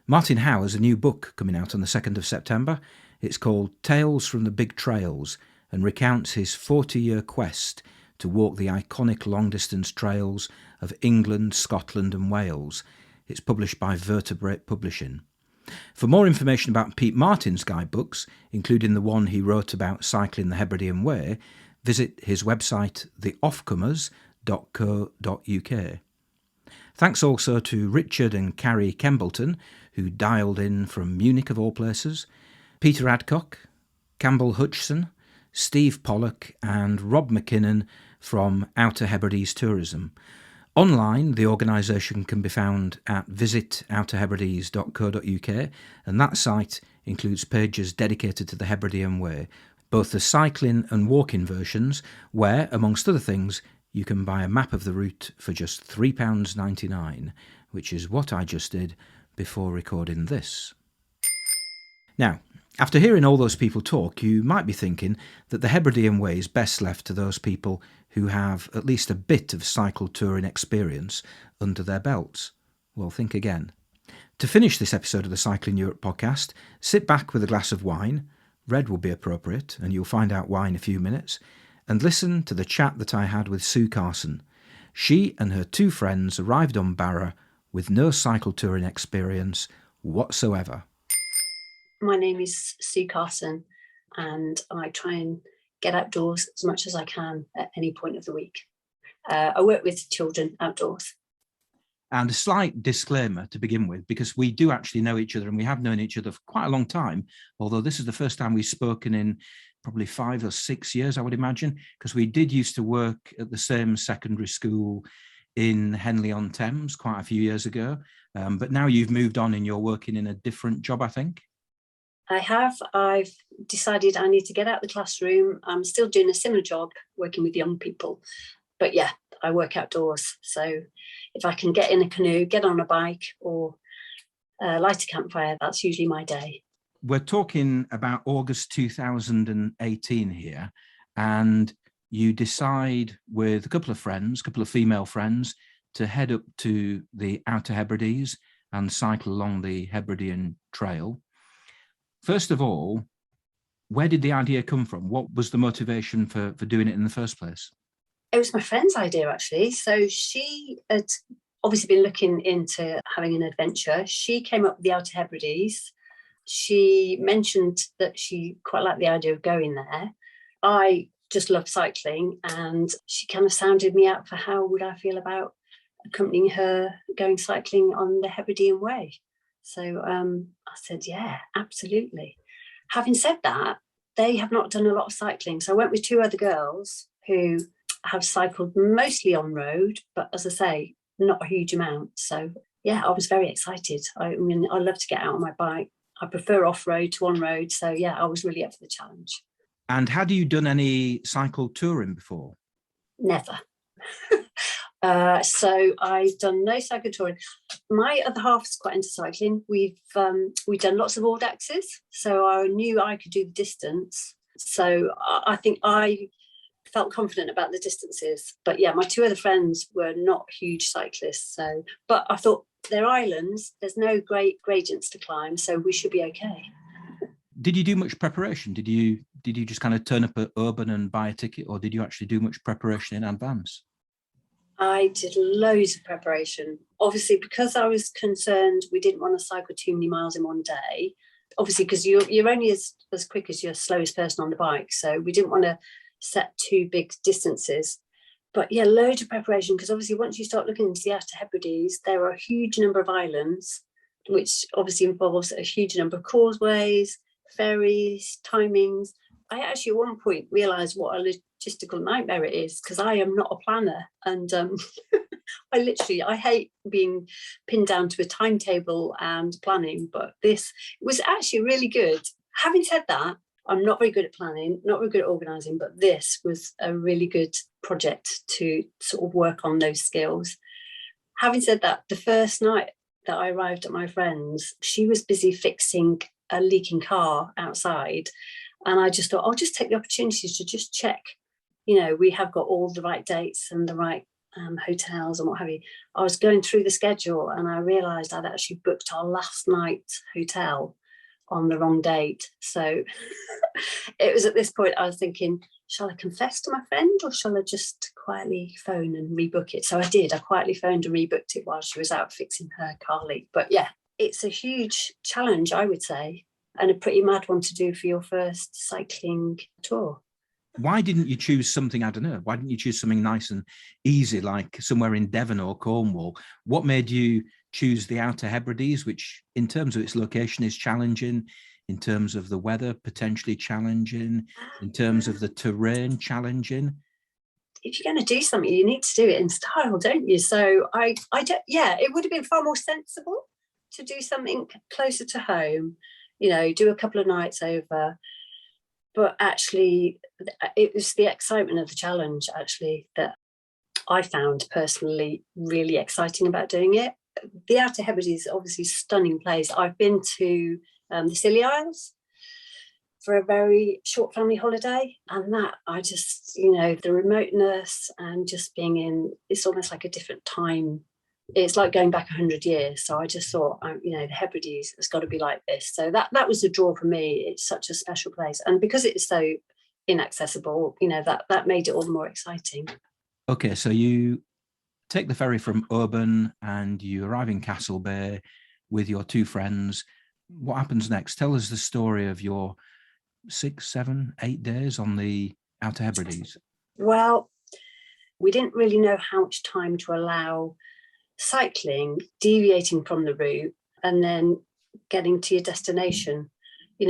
Martin Howe has a new book coming out on the 2nd of September. It's called Tales from the Big Trails and recounts his 40-year quest to walk the iconic long-distance trails of England, Scotland and Wales. It's published by Vertebrate Publishing. For more information about Pete Martin's guidebooks, including the one he wrote about cycling the Hebridean Way, visit his website theoffcomers.co.uk. Thanks also to Richard and Carrie Kembleton, who dialed in from Munich of all places, Peter Adcock, Campbell Hutchison, Steve Pollock and Rob McKinnon from Outer Hebrides Tourism. Online, the organisation can be found at visitouterhebrides.co.uk, and that site includes pages dedicated to the Hebridean Way, both the cycling and walking versions, where, amongst other things, you can buy a map of the route for just £3.99, which is what I just did before recording this. Now, after hearing all those people talk, you might be thinking that the Hebridean Way is best left to those people who have at least a bit of cycle touring experience under their belts. Well, think again. To finish this episode of the Cycling Europe podcast, sit back with a glass of wine. Red will be appropriate, and you'll find out why in a few minutes. and listen to the chat that I had with Sue Carson. She and her 2 friends arrived on Barra with no cycle touring experience whatsoever. My name is Sue Carson, and I try and get outdoors as much as I can at any point of the week. I work with children outdoors. And a slight disclaimer to begin with, because we do actually know each other, and we have known each other for quite a long time, although this is the first time we've spoken in probably 5 or 6 years, I would imagine, because we did used to work at the same secondary school in Henley-on-Thames quite a few years ago. But now you've moved on and you're working in a different job, I think. I have. I've decided I need to get out of the classroom. I'm still doing a similar job, working with young people. But yeah, I work outdoors. So if I can get in a canoe, get on a bike, or light a campfire, that's usually my day. We're talking about August 2018 here, and you decide with a couple of friends, a couple of female friends, to head up to the Outer Hebrides and cycle along the Hebridean Trail. First of all, where did the idea come from? What was the motivation for doing it in the first place? It was my friend's idea, actually. So she had obviously been looking into having an adventure. She came up with the Outer Hebrides. She mentioned that she quite liked the idea of going there. I just love cycling, and she kind of sounded me out for how would I feel about accompanying her going cycling on the Hebridean Way. So I said, yeah, absolutely. Having said that, they have not done a lot of cycling. So I went with 2 other girls who have cycled mostly on road, but as I say, not a huge amount. So yeah, I was very excited. I mean, I love to get out on my bike. I prefer off-road to on-road. So yeah, I was really up for the challenge. And had you done any cycle touring before? Never. So I've done no cycle touring. My other half is quite into cycling. We've done lots of Audaxes, so I knew I could do the distance. So I think I felt confident about the distances. But yeah, my 2 other friends were not huge cyclists. So, but I thought they're islands. There's no great gradients to climb, so we should be okay. Did you do much preparation? Did you just kind of turn up at Urban and buy a ticket, or did you actually do much preparation in advance? I did loads of preparation. Obviously, because I was concerned we didn't want to cycle too many miles in one day. Obviously, because you're only as quick as your slowest person on the bike. So we didn't want to set too big distances. But yeah, loads of preparation, because obviously once you start looking into the Outer Hebrides, there are a huge number of islands, which obviously involves a huge number of causeways, ferries, timings. I actually at one point realised what a logistical nightmare it is, because I am not a planner, and I hate being pinned down to a timetable and planning, but this was actually really good. Having said that, I'm not very good at planning, not very good at organising, but this was a really good project to sort of work on those skills. Having said that, the first night that I arrived at my friend's, she was busy fixing a leaking car outside. And I just thought, I'll just take the opportunity to just check, we have got all the right dates and the right hotels and what have you. I was going through the schedule and I realised I'd actually booked our last night hotel on the wrong date. So it was at this point I was thinking, shall I confess to my friend or shall I just quietly phone and rebook it? So I did. I quietly phoned and rebooked it while she was out fixing her car leak. But yeah, it's a huge challenge, I would say, and a pretty mad one to do for your first cycling tour. Why didn't you choose something, I don't know, why didn't you choose something nice and easy, like somewhere in Devon or Cornwall? What made you choose the Outer Hebrides, which in terms of its location is challenging, in terms of the weather potentially challenging, in terms of the terrain challenging? If you're going to do something, you need to do it in style, don't you? So I don't, yeah, it would have been far more sensible to do something closer to home, do a couple of nights over. But actually, it was the excitement of the challenge, actually, that I found personally really exciting about doing it. The Outer Hebrides is obviously a stunning place. I've been to the Scilly Isles for a very short family holiday, and that I just, the remoteness and just being in, it's almost like a different time. It's like going back 100 years. So I just thought, the Hebrides has got to be like this. So that was the draw for me. It's such a special place. And because it is so inaccessible, that made it all the more exciting. Okay, so you take the ferry from Oban and you arrive in Castle Bay with your two friends. What happens next? Tell us the story of your 6, 7, 8 days on the Outer Hebrides. Well, we didn't really know how much time to allow cycling, deviating from the route and then getting to your destination,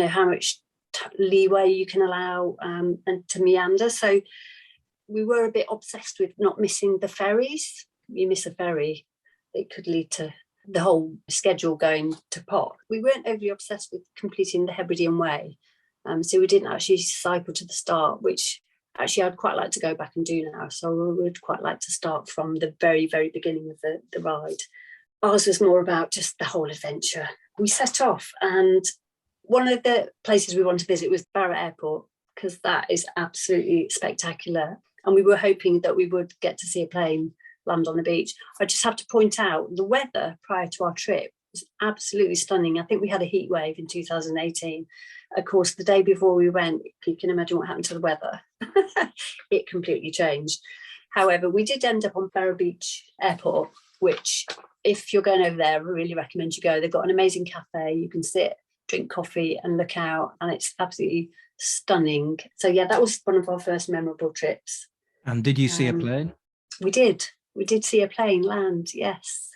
how much leeway you can allow and to meander. So we were a bit obsessed with not missing the ferries. You miss a ferry, it could lead to the whole schedule going to pot. We weren't overly obsessed with completing the Hebridean Way. So we didn't actually cycle to the start, which actually I'd quite like to go back and do now. So we would quite like to start from the very, very beginning of the ride. Ours was more about just the whole adventure. We set off, and one of the places we wanted to visit was Barra Airport, because that is absolutely spectacular. And we were hoping that we would get to see a plane land on the beach. I just have to point out the weather prior to our trip was absolutely stunning. I think we had a heat wave in 2018. Of course, the day before we went, you can imagine what happened to the weather. It completely changed. However, we did end up on Barra Beach Airport, which if you're going over there, I really recommend you go. They've got an amazing cafe. You can sit, drink coffee and look out, and it's absolutely stunning. So yeah, that was one of our first memorable trips. And did you see a plane? We did see a plane land. Yes.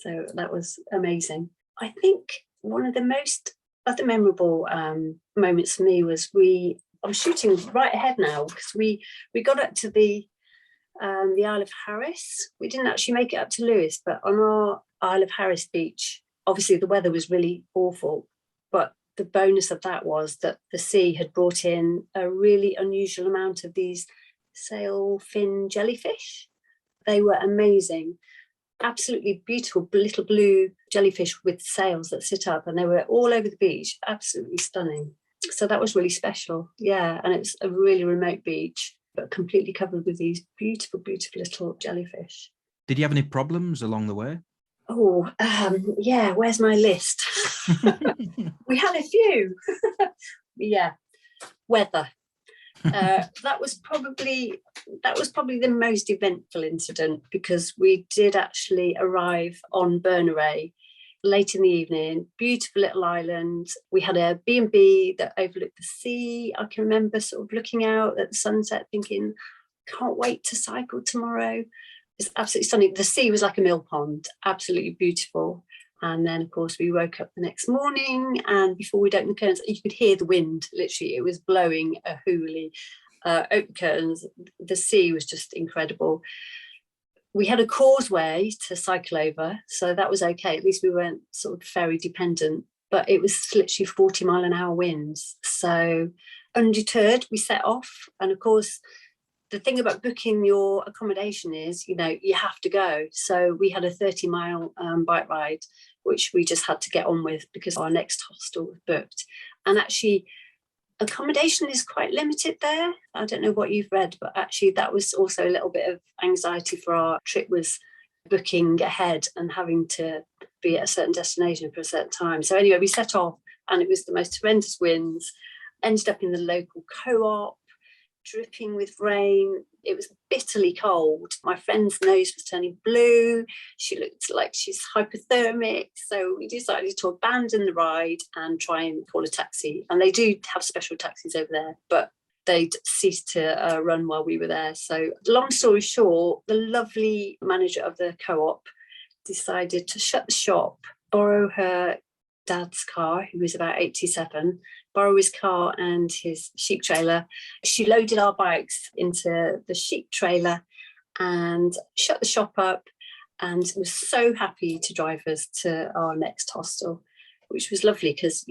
So that was amazing. I think one of the most other memorable moments for me was I'm shooting right ahead now, because we got up to the Isle of Harris. We didn't actually make it up to Lewis, but on our Isle of Harris beach, obviously the weather was really awful, but the bonus of that was that the sea had brought in a really unusual amount of these sail fin jellyfish. They were amazing, absolutely beautiful little blue jellyfish with sails that sit up, and they were all over the beach, absolutely stunning. So that was really special. Yeah, and it's a really remote beach, but completely covered with these beautiful, beautiful little jellyfish. Did you have any problems along the way? Oh, yeah, where's my list? We had a few. Yeah, weather. That was probably the most eventful incident, because we did actually arrive on Vatersay late in the evening. Beautiful little island. We had a B&B that overlooked the sea. I can remember sort of looking out at the sunset thinking, can't wait to cycle tomorrow. It's absolutely stunning. The sea was like a mill pond, absolutely beautiful. And then, of course, we woke up the next morning, and before we'd open the curtains, you could hear the wind. Literally, it was blowing a hoolie. Open curtains, the sea was just incredible. We had a causeway to cycle over, so that was okay. At least we weren't sort of ferry dependent, but it was literally 40-mile-an-hour winds. So undeterred, we set off. And of course, the thing about booking your accommodation is, you have to go. So we had a 30-mile bike ride, which we just had to get on with because our next hostel was booked. And actually, accommodation is quite limited there. I don't know what you've read, but actually that was also a little bit of anxiety for our trip, was booking ahead and having to be at a certain destination for a certain time. So anyway, we set off, and it was the most horrendous winds. Ended up in the local co-op, dripping with rain. It was bitterly cold. My friend's nose was turning blue. She looked like she's hypothermic. So we decided to abandon the ride and try and call a taxi. And they do have special taxis over there, but they'd ceased to run while we were there. So long story short, the lovely manager of the co-op decided to shut the shop, borrow her dad's car, who was about 87, borrow his car and his sheep trailer. She loaded our bikes into the sheep trailer and shut the shop up, and was so happy to drive us to our next hostel, which was lovely because,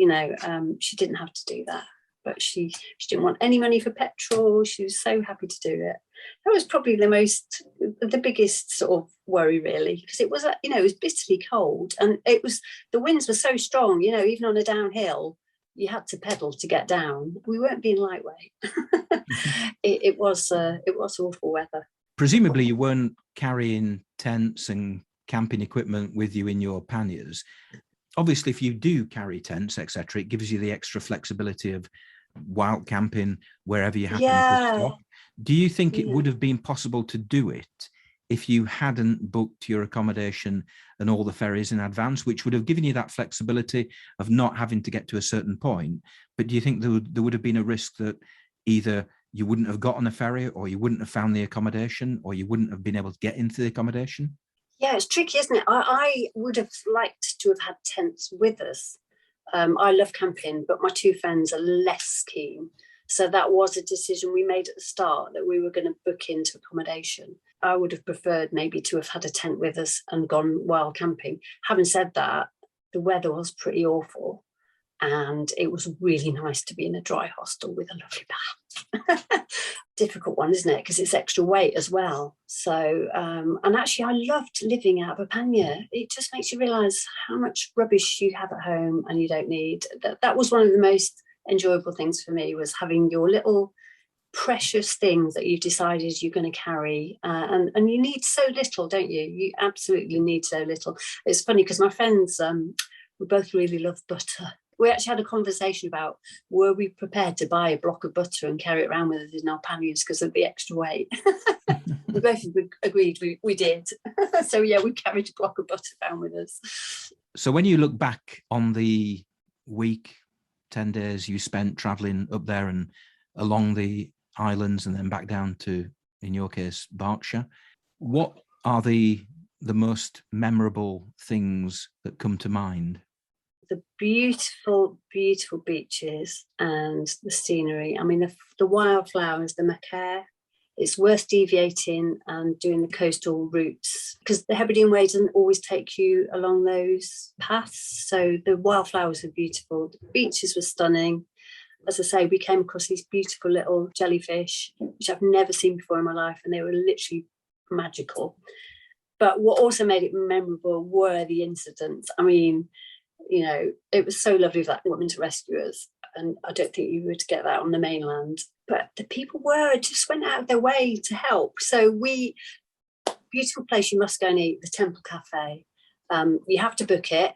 she didn't have to do that. But she didn't want any money for petrol. She was so happy to do it. That was probably the biggest sort of worry, really, because it was, it was bitterly cold, and the winds were so strong, even on a downhill, you had to pedal to get down. We weren't being lightweight. It was awful weather. Presumably you weren't carrying tents and camping equipment with you in your panniers. Obviously, if you do carry tents, etc., it gives you the extra flexibility of wild camping wherever you happen to Yeah. stop. Do you think it Yeah. would have been possible to do it if you hadn't booked your accommodation and all the ferries in advance, which would have given you that flexibility of not having to get to a certain point? But do you think there would have been a risk that either you wouldn't have got on a ferry, or you wouldn't have found the accommodation, or you wouldn't have been able to get into the accommodation? Yeah, it's tricky, isn't it? I would have liked to have had tents with us. I love camping, but my two friends are less keen. So that was a decision we made at the start, that we were going to book into accommodation. I would have preferred maybe to have had a tent with us and gone wild camping. Having said that, the weather was pretty awful, and it was really nice to be in a dry hostel with a lovely bath. Difficult one, isn't it? Because it's extra weight as well. So, and actually I loved living out of a pannier. It just makes you realise how much rubbish you have at home and you don't need. That was one of the most enjoyable things for me, was having your little precious things that you've decided you're going to carry, and you need so little, don't you? You absolutely need so little. It's funny because my friends, we both really love butter. We actually had a conversation about, were we prepared to buy a block of butter and carry it around with us in our panniers because of the extra weight? We both agreed we did. So yeah, we carried a block of butter around with us. So when you look back on the week, 10 days you spent travelling up there and along the islands and then back down to, in your case, Berkshire, what are the most memorable things that come to mind? The beautiful, beautiful beaches and the scenery. I mean, the wildflowers, the macaw. It's worth deviating and doing the coastal routes, because the Hebridean Way doesn't always take you along those paths. So the wildflowers are beautiful. The beaches were stunning. As I say, we came across these beautiful little jellyfish, which I've never seen before in my life, and they were literally magical. But what also made it memorable were the incidents. I mean, you know, it was so lovely of that woman to rescue us, and I don't think you would get that on the mainland. But the people just went out of their way to help. So beautiful place you must go and eat, the Temple Cafe. You have to book it.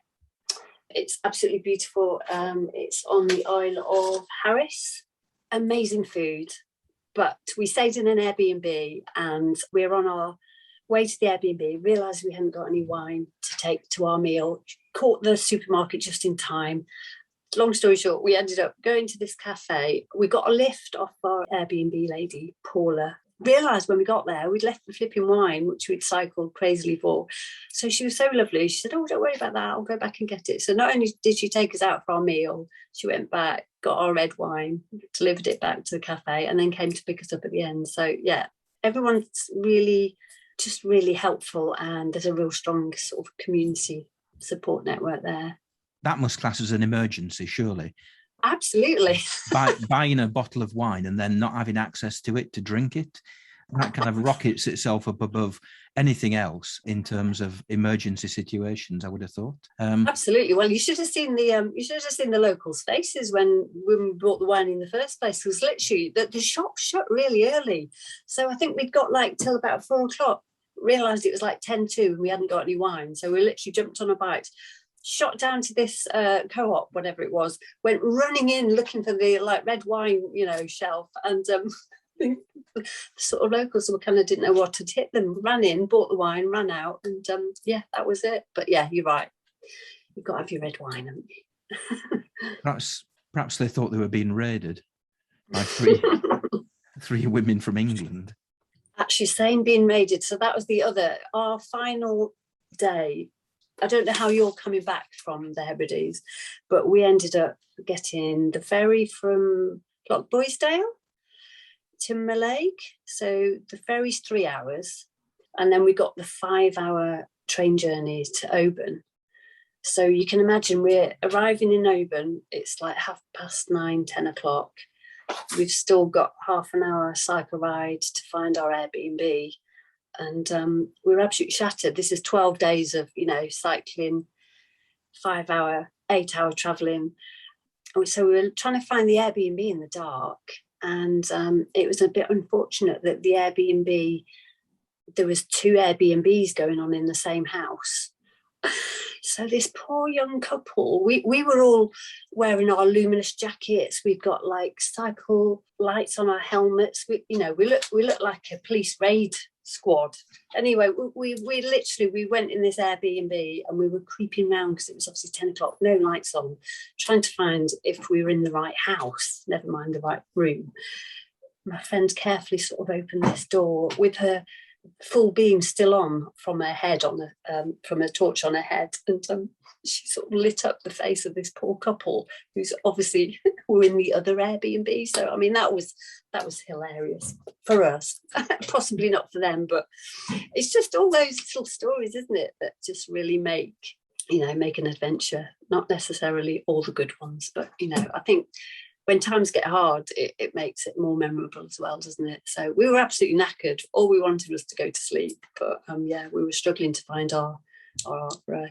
It's absolutely beautiful. It's on the Isle of Harris. Amazing food. But we stayed in an Airbnb, and we're on our way to the Airbnb, realised we hadn't got any wine to take to our meal, caught the supermarket just in time. Long story short, we ended up going to this cafe. We got a lift off our Airbnb lady, Paula. Realised when we got there, we'd left the flipping wine, which we'd cycled crazily for. So she was so lovely. She said, "Oh, don't worry about that. I'll go back and get it." So not only did she take us out for our meal, she went back, got our red wine, delivered it back to the cafe, and then came to pick us up at the end. So yeah, everyone's really helpful, and there's a real strong sort of community support network there. That must class as an emergency, surely. Absolutely. Buying a bottle of wine and then not having access to it to drink it, that kind of rockets itself up above anything else in terms of emergency situations, I would have thought. Absolutely. Well, you should have seen the locals' faces when we bought the wine in the first place. It was literally the shop shut really early. So I think we'd got till about 4:00. Realised it was 10:02 and we hadn't got any wine. So we literally jumped on a bike, shot down to this co-op, whatever it was, went running in looking for the red wine, shelf, and the sort of locals who kind of didn't know what to hit them, ran in, bought the wine, ran out, and that was it. But yeah, you're right. You've got to have your red wine, haven't you? Perhaps they thought they were being raided by three women from England. Actually, saying being raided. So that was our final day. I don't know how you're coming back from the Hebrides, but we ended up getting the ferry from Lochboysdale to Mallaig. So the ferry's 3 hours, and then we got the 5-hour train journey to Oban. So you can imagine we're arriving in Oban, it's 9:30, 10 o'clock. We've still got half an hour cycle ride to find our Airbnb. And we were absolutely shattered. This is 12 days of, cycling, 5-hour, 8-hour travelling. So we were trying to find the Airbnb in the dark. And it was a bit unfortunate that the Airbnb, there was 2 Airbnbs going on in the same house. So this poor young couple, we were all wearing our luminous jackets. We've got like cycle lights on our helmets. We look like a police raid squad. Anyway, we went in this Airbnb and we were creeping around because it was obviously 10 o'clock, no lights on, trying to find if we were in the right house, never mind the right room. My friend carefully sort of opened this door with her full beam still on from her head, from a torch on her head, and she sort of lit up the face of this poor couple who's obviously were in the other Airbnb. So I mean that was hilarious for us, possibly not for them, but it's just all those little stories, isn't it, that just really make an adventure. Not necessarily all the good ones, but I think when times get hard, it makes it more memorable as well, doesn't it? So we were absolutely knackered. All we wanted was to go to sleep. But we were struggling to find our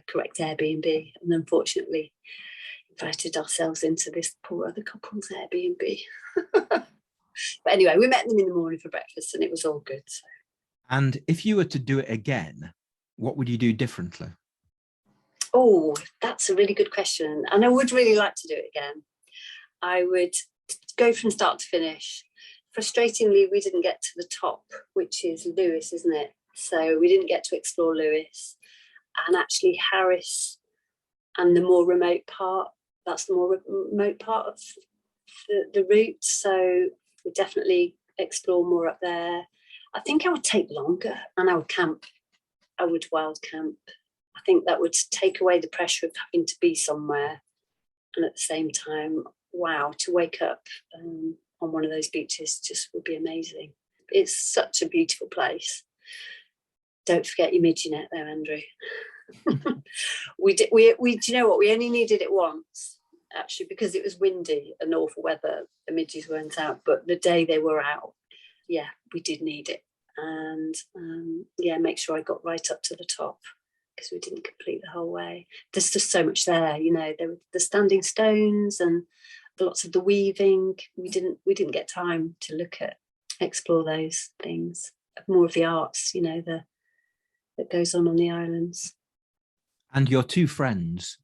correct Airbnb, and unfortunately invited ourselves into this poor other couple's Airbnb. But anyway, we met them in the morning for breakfast and it was all good. So. And if you were to do it again, what would you do differently? Oh, that's a really good question. And I would really like to do it again. I would go from start to finish. Frustratingly, we didn't get to the top, which is Lewis, isn't it? So we didn't get to explore Lewis. And actually Harris and the more remote part, that's the more remote part of the route. So we definitely explore more up there. I think I would take longer and I would camp. I would wild camp. I think that would take away the pressure of having to be somewhere. And at the same time, wow, to wake up on one of those beaches just would be amazing. It's such a beautiful place. Don't forget your midgie net there, Andrew. We do you know what? We only needed it once, actually, because it was windy and awful weather. The midges weren't out, but the day they were out, we did need it. And make sure I got right up to the top because we didn't complete the whole way. There's just so much there, there were the standing stones and lots of the weaving. We didn't get time to explore those things. More of the arts, that goes on the islands. And your two friends,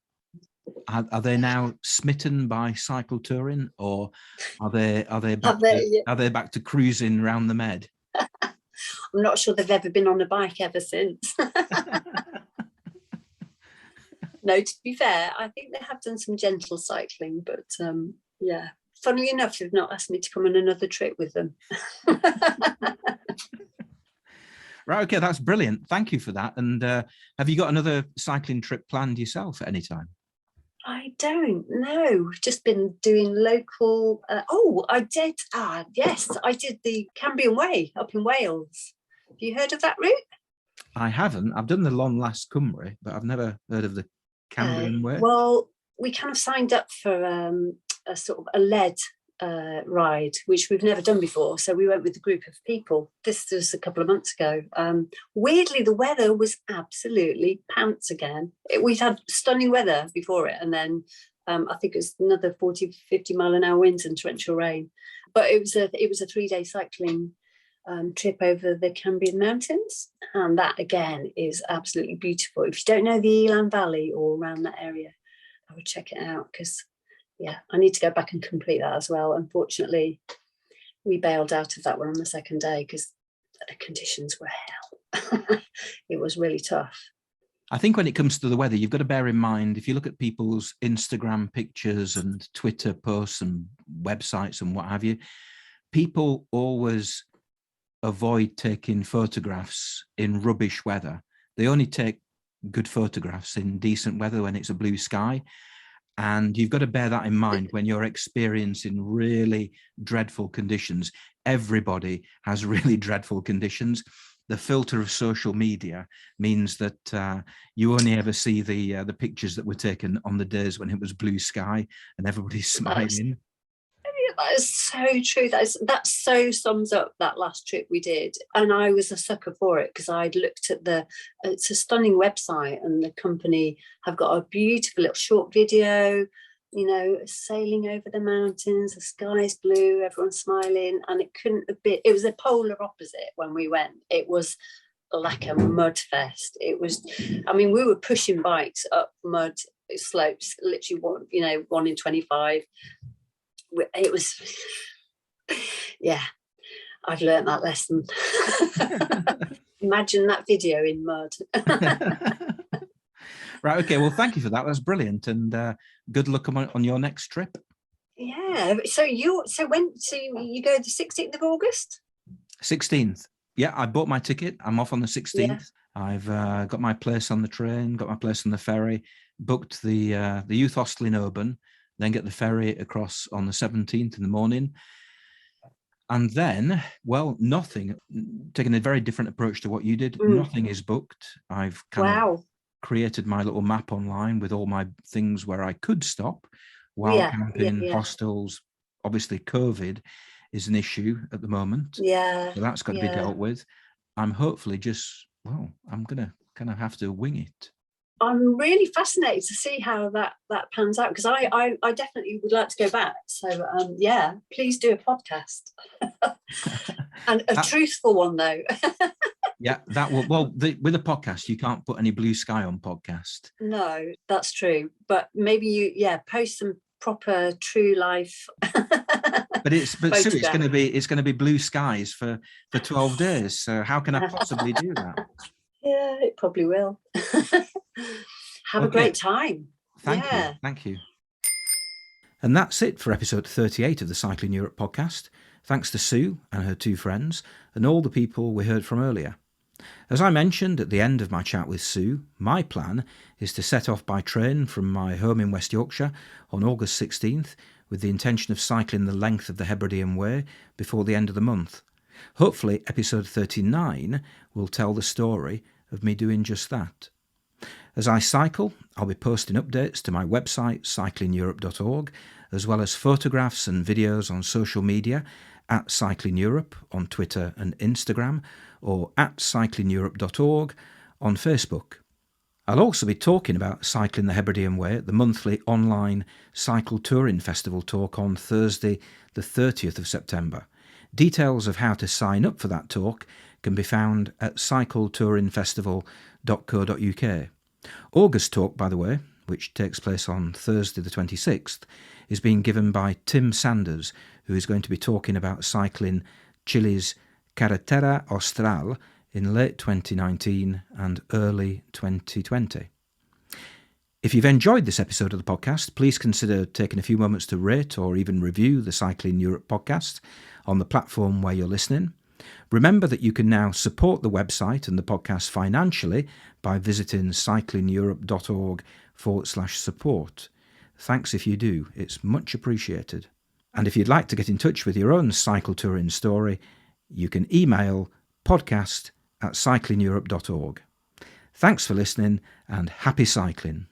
are they now smitten by cycle touring, or are they back to cruising around the Med? I'm not sure they've ever been on a bike ever since. No, to be fair, I think they have done some gentle cycling, but funnily enough, they've not asked me to come on another trip with them. Right, okay, that's brilliant. Thank you for that. And have you got another cycling trip planned yourself at any time? I don't know. Just been doing local. I did. Yes, I did the Cambrian Way up in Wales. Have you heard of that route? I haven't. I've done the Long Last Cymru, but I've never heard of the Cambrian Way. Well, we kind of signed up for a sort of a lead ride, which we've never done before. So we went with a group of people. This was a couple of months ago. Weirdly, the weather was absolutely pants again. We'd had stunning weather before it, and then I think it was another 40, 50 mile an hour winds and torrential rain. But it was a 3-day cycling trip over the Cambrian Mountains, and that again is absolutely beautiful. If you don't know the Elan Valley or around that area, I would check it out because I need to go back and complete that as well. Unfortunately, we bailed out of that one on the second day because the conditions were hell. It was really tough. I think when it comes to the weather, you've got to bear in mind, if you look at people's Instagram pictures and Twitter posts and websites and what have you, people always avoid taking photographs in rubbish weather. They only take good photographs in decent weather when it's a blue sky. And you've got to bear that in mind when you're experiencing really dreadful conditions. Everybody has really dreadful conditions. The filter of social media means that you only ever see the pictures that were taken on the days when it was blue sky and everybody's smiling. That is so true. That so sums up that last trip we did. And I was a sucker for it because I'd looked at it's a stunning website, and the company have got a beautiful little short video, sailing over the mountains, the sky's blue, everyone's smiling, and it couldn't have been, it was a polar opposite when we went. It was like a mud fest. It was, I mean, we were pushing bikes up mud slopes, literally 1 in 25. It was, yeah, I've learned that lesson. Imagine that video in mud. Right, okay, well, thank you for that. That's brilliant, and good luck on your next trip. Yeah, so you go the 16th of August? 16th. Yeah, I bought my ticket. I'm off on the 16th. Yeah. I've got my place on the train, got my place on the ferry, booked the youth hostel in Oban, then get the ferry across on the 17th in the morning. And then, well, nothing, taking a very different approach to what you did. Nothing is booked. I've kind of created my little map online with all my things where I could stop while camping, hostels. Obviously, COVID is an issue at the moment. Yeah. So that's got to be dealt with. I'm hopefully I'm going to kind of have to wing it. I'm really fascinated to see how that pans out, because I definitely would like to go back. So please do a podcast. And a truthful one though. Yeah, that will. Well, with a podcast, you can't put any blue sky on podcast. No, that's true. But maybe you post some proper true life. But Sue, it's going to be blue skies for 12 days. So how can I possibly do that? Yeah, it probably will. Have a great time. Thank you. And that's it for episode 38 of the Cycling Europe podcast. Thanks to Sue and her two friends and all the people we heard from earlier. As I mentioned at the end of my chat with Sue, my plan is to set off by train from my home in West Yorkshire on August 16th with the intention of cycling the length of the Hebridean Way before the end of the month. Hopefully episode 39 will tell the story of me doing just that. As I cycle, I'll be posting updates to my website cyclingeurope.org, as well as photographs and videos on social media at Cycling Europe on Twitter and Instagram, or at cyclingeurope.org on Facebook. I'll also be talking about cycling the Hebridean Way at the monthly online Cycle Touring Festival talk on Thursday the 30th of September. Details of how to sign up for that talk can be found at cycletouringfestival.co.uk. August talk, by the way, which takes place on Thursday the 26th, is being given by Tim Sanders, who is going to be talking about cycling Chile's Carretera Austral in late 2019 and early 2020. If you've enjoyed this episode of the podcast, please consider taking a few moments to rate or even review the Cycling Europe podcast on the platform where you're listening. Remember that you can now support the website and the podcast financially by visiting cyclingeurope.org/support. Thanks if you do, it's much appreciated. And if you'd like to get in touch with your own cycle touring story, you can email podcast@cyclingeurope.org. Thanks for listening and happy cycling.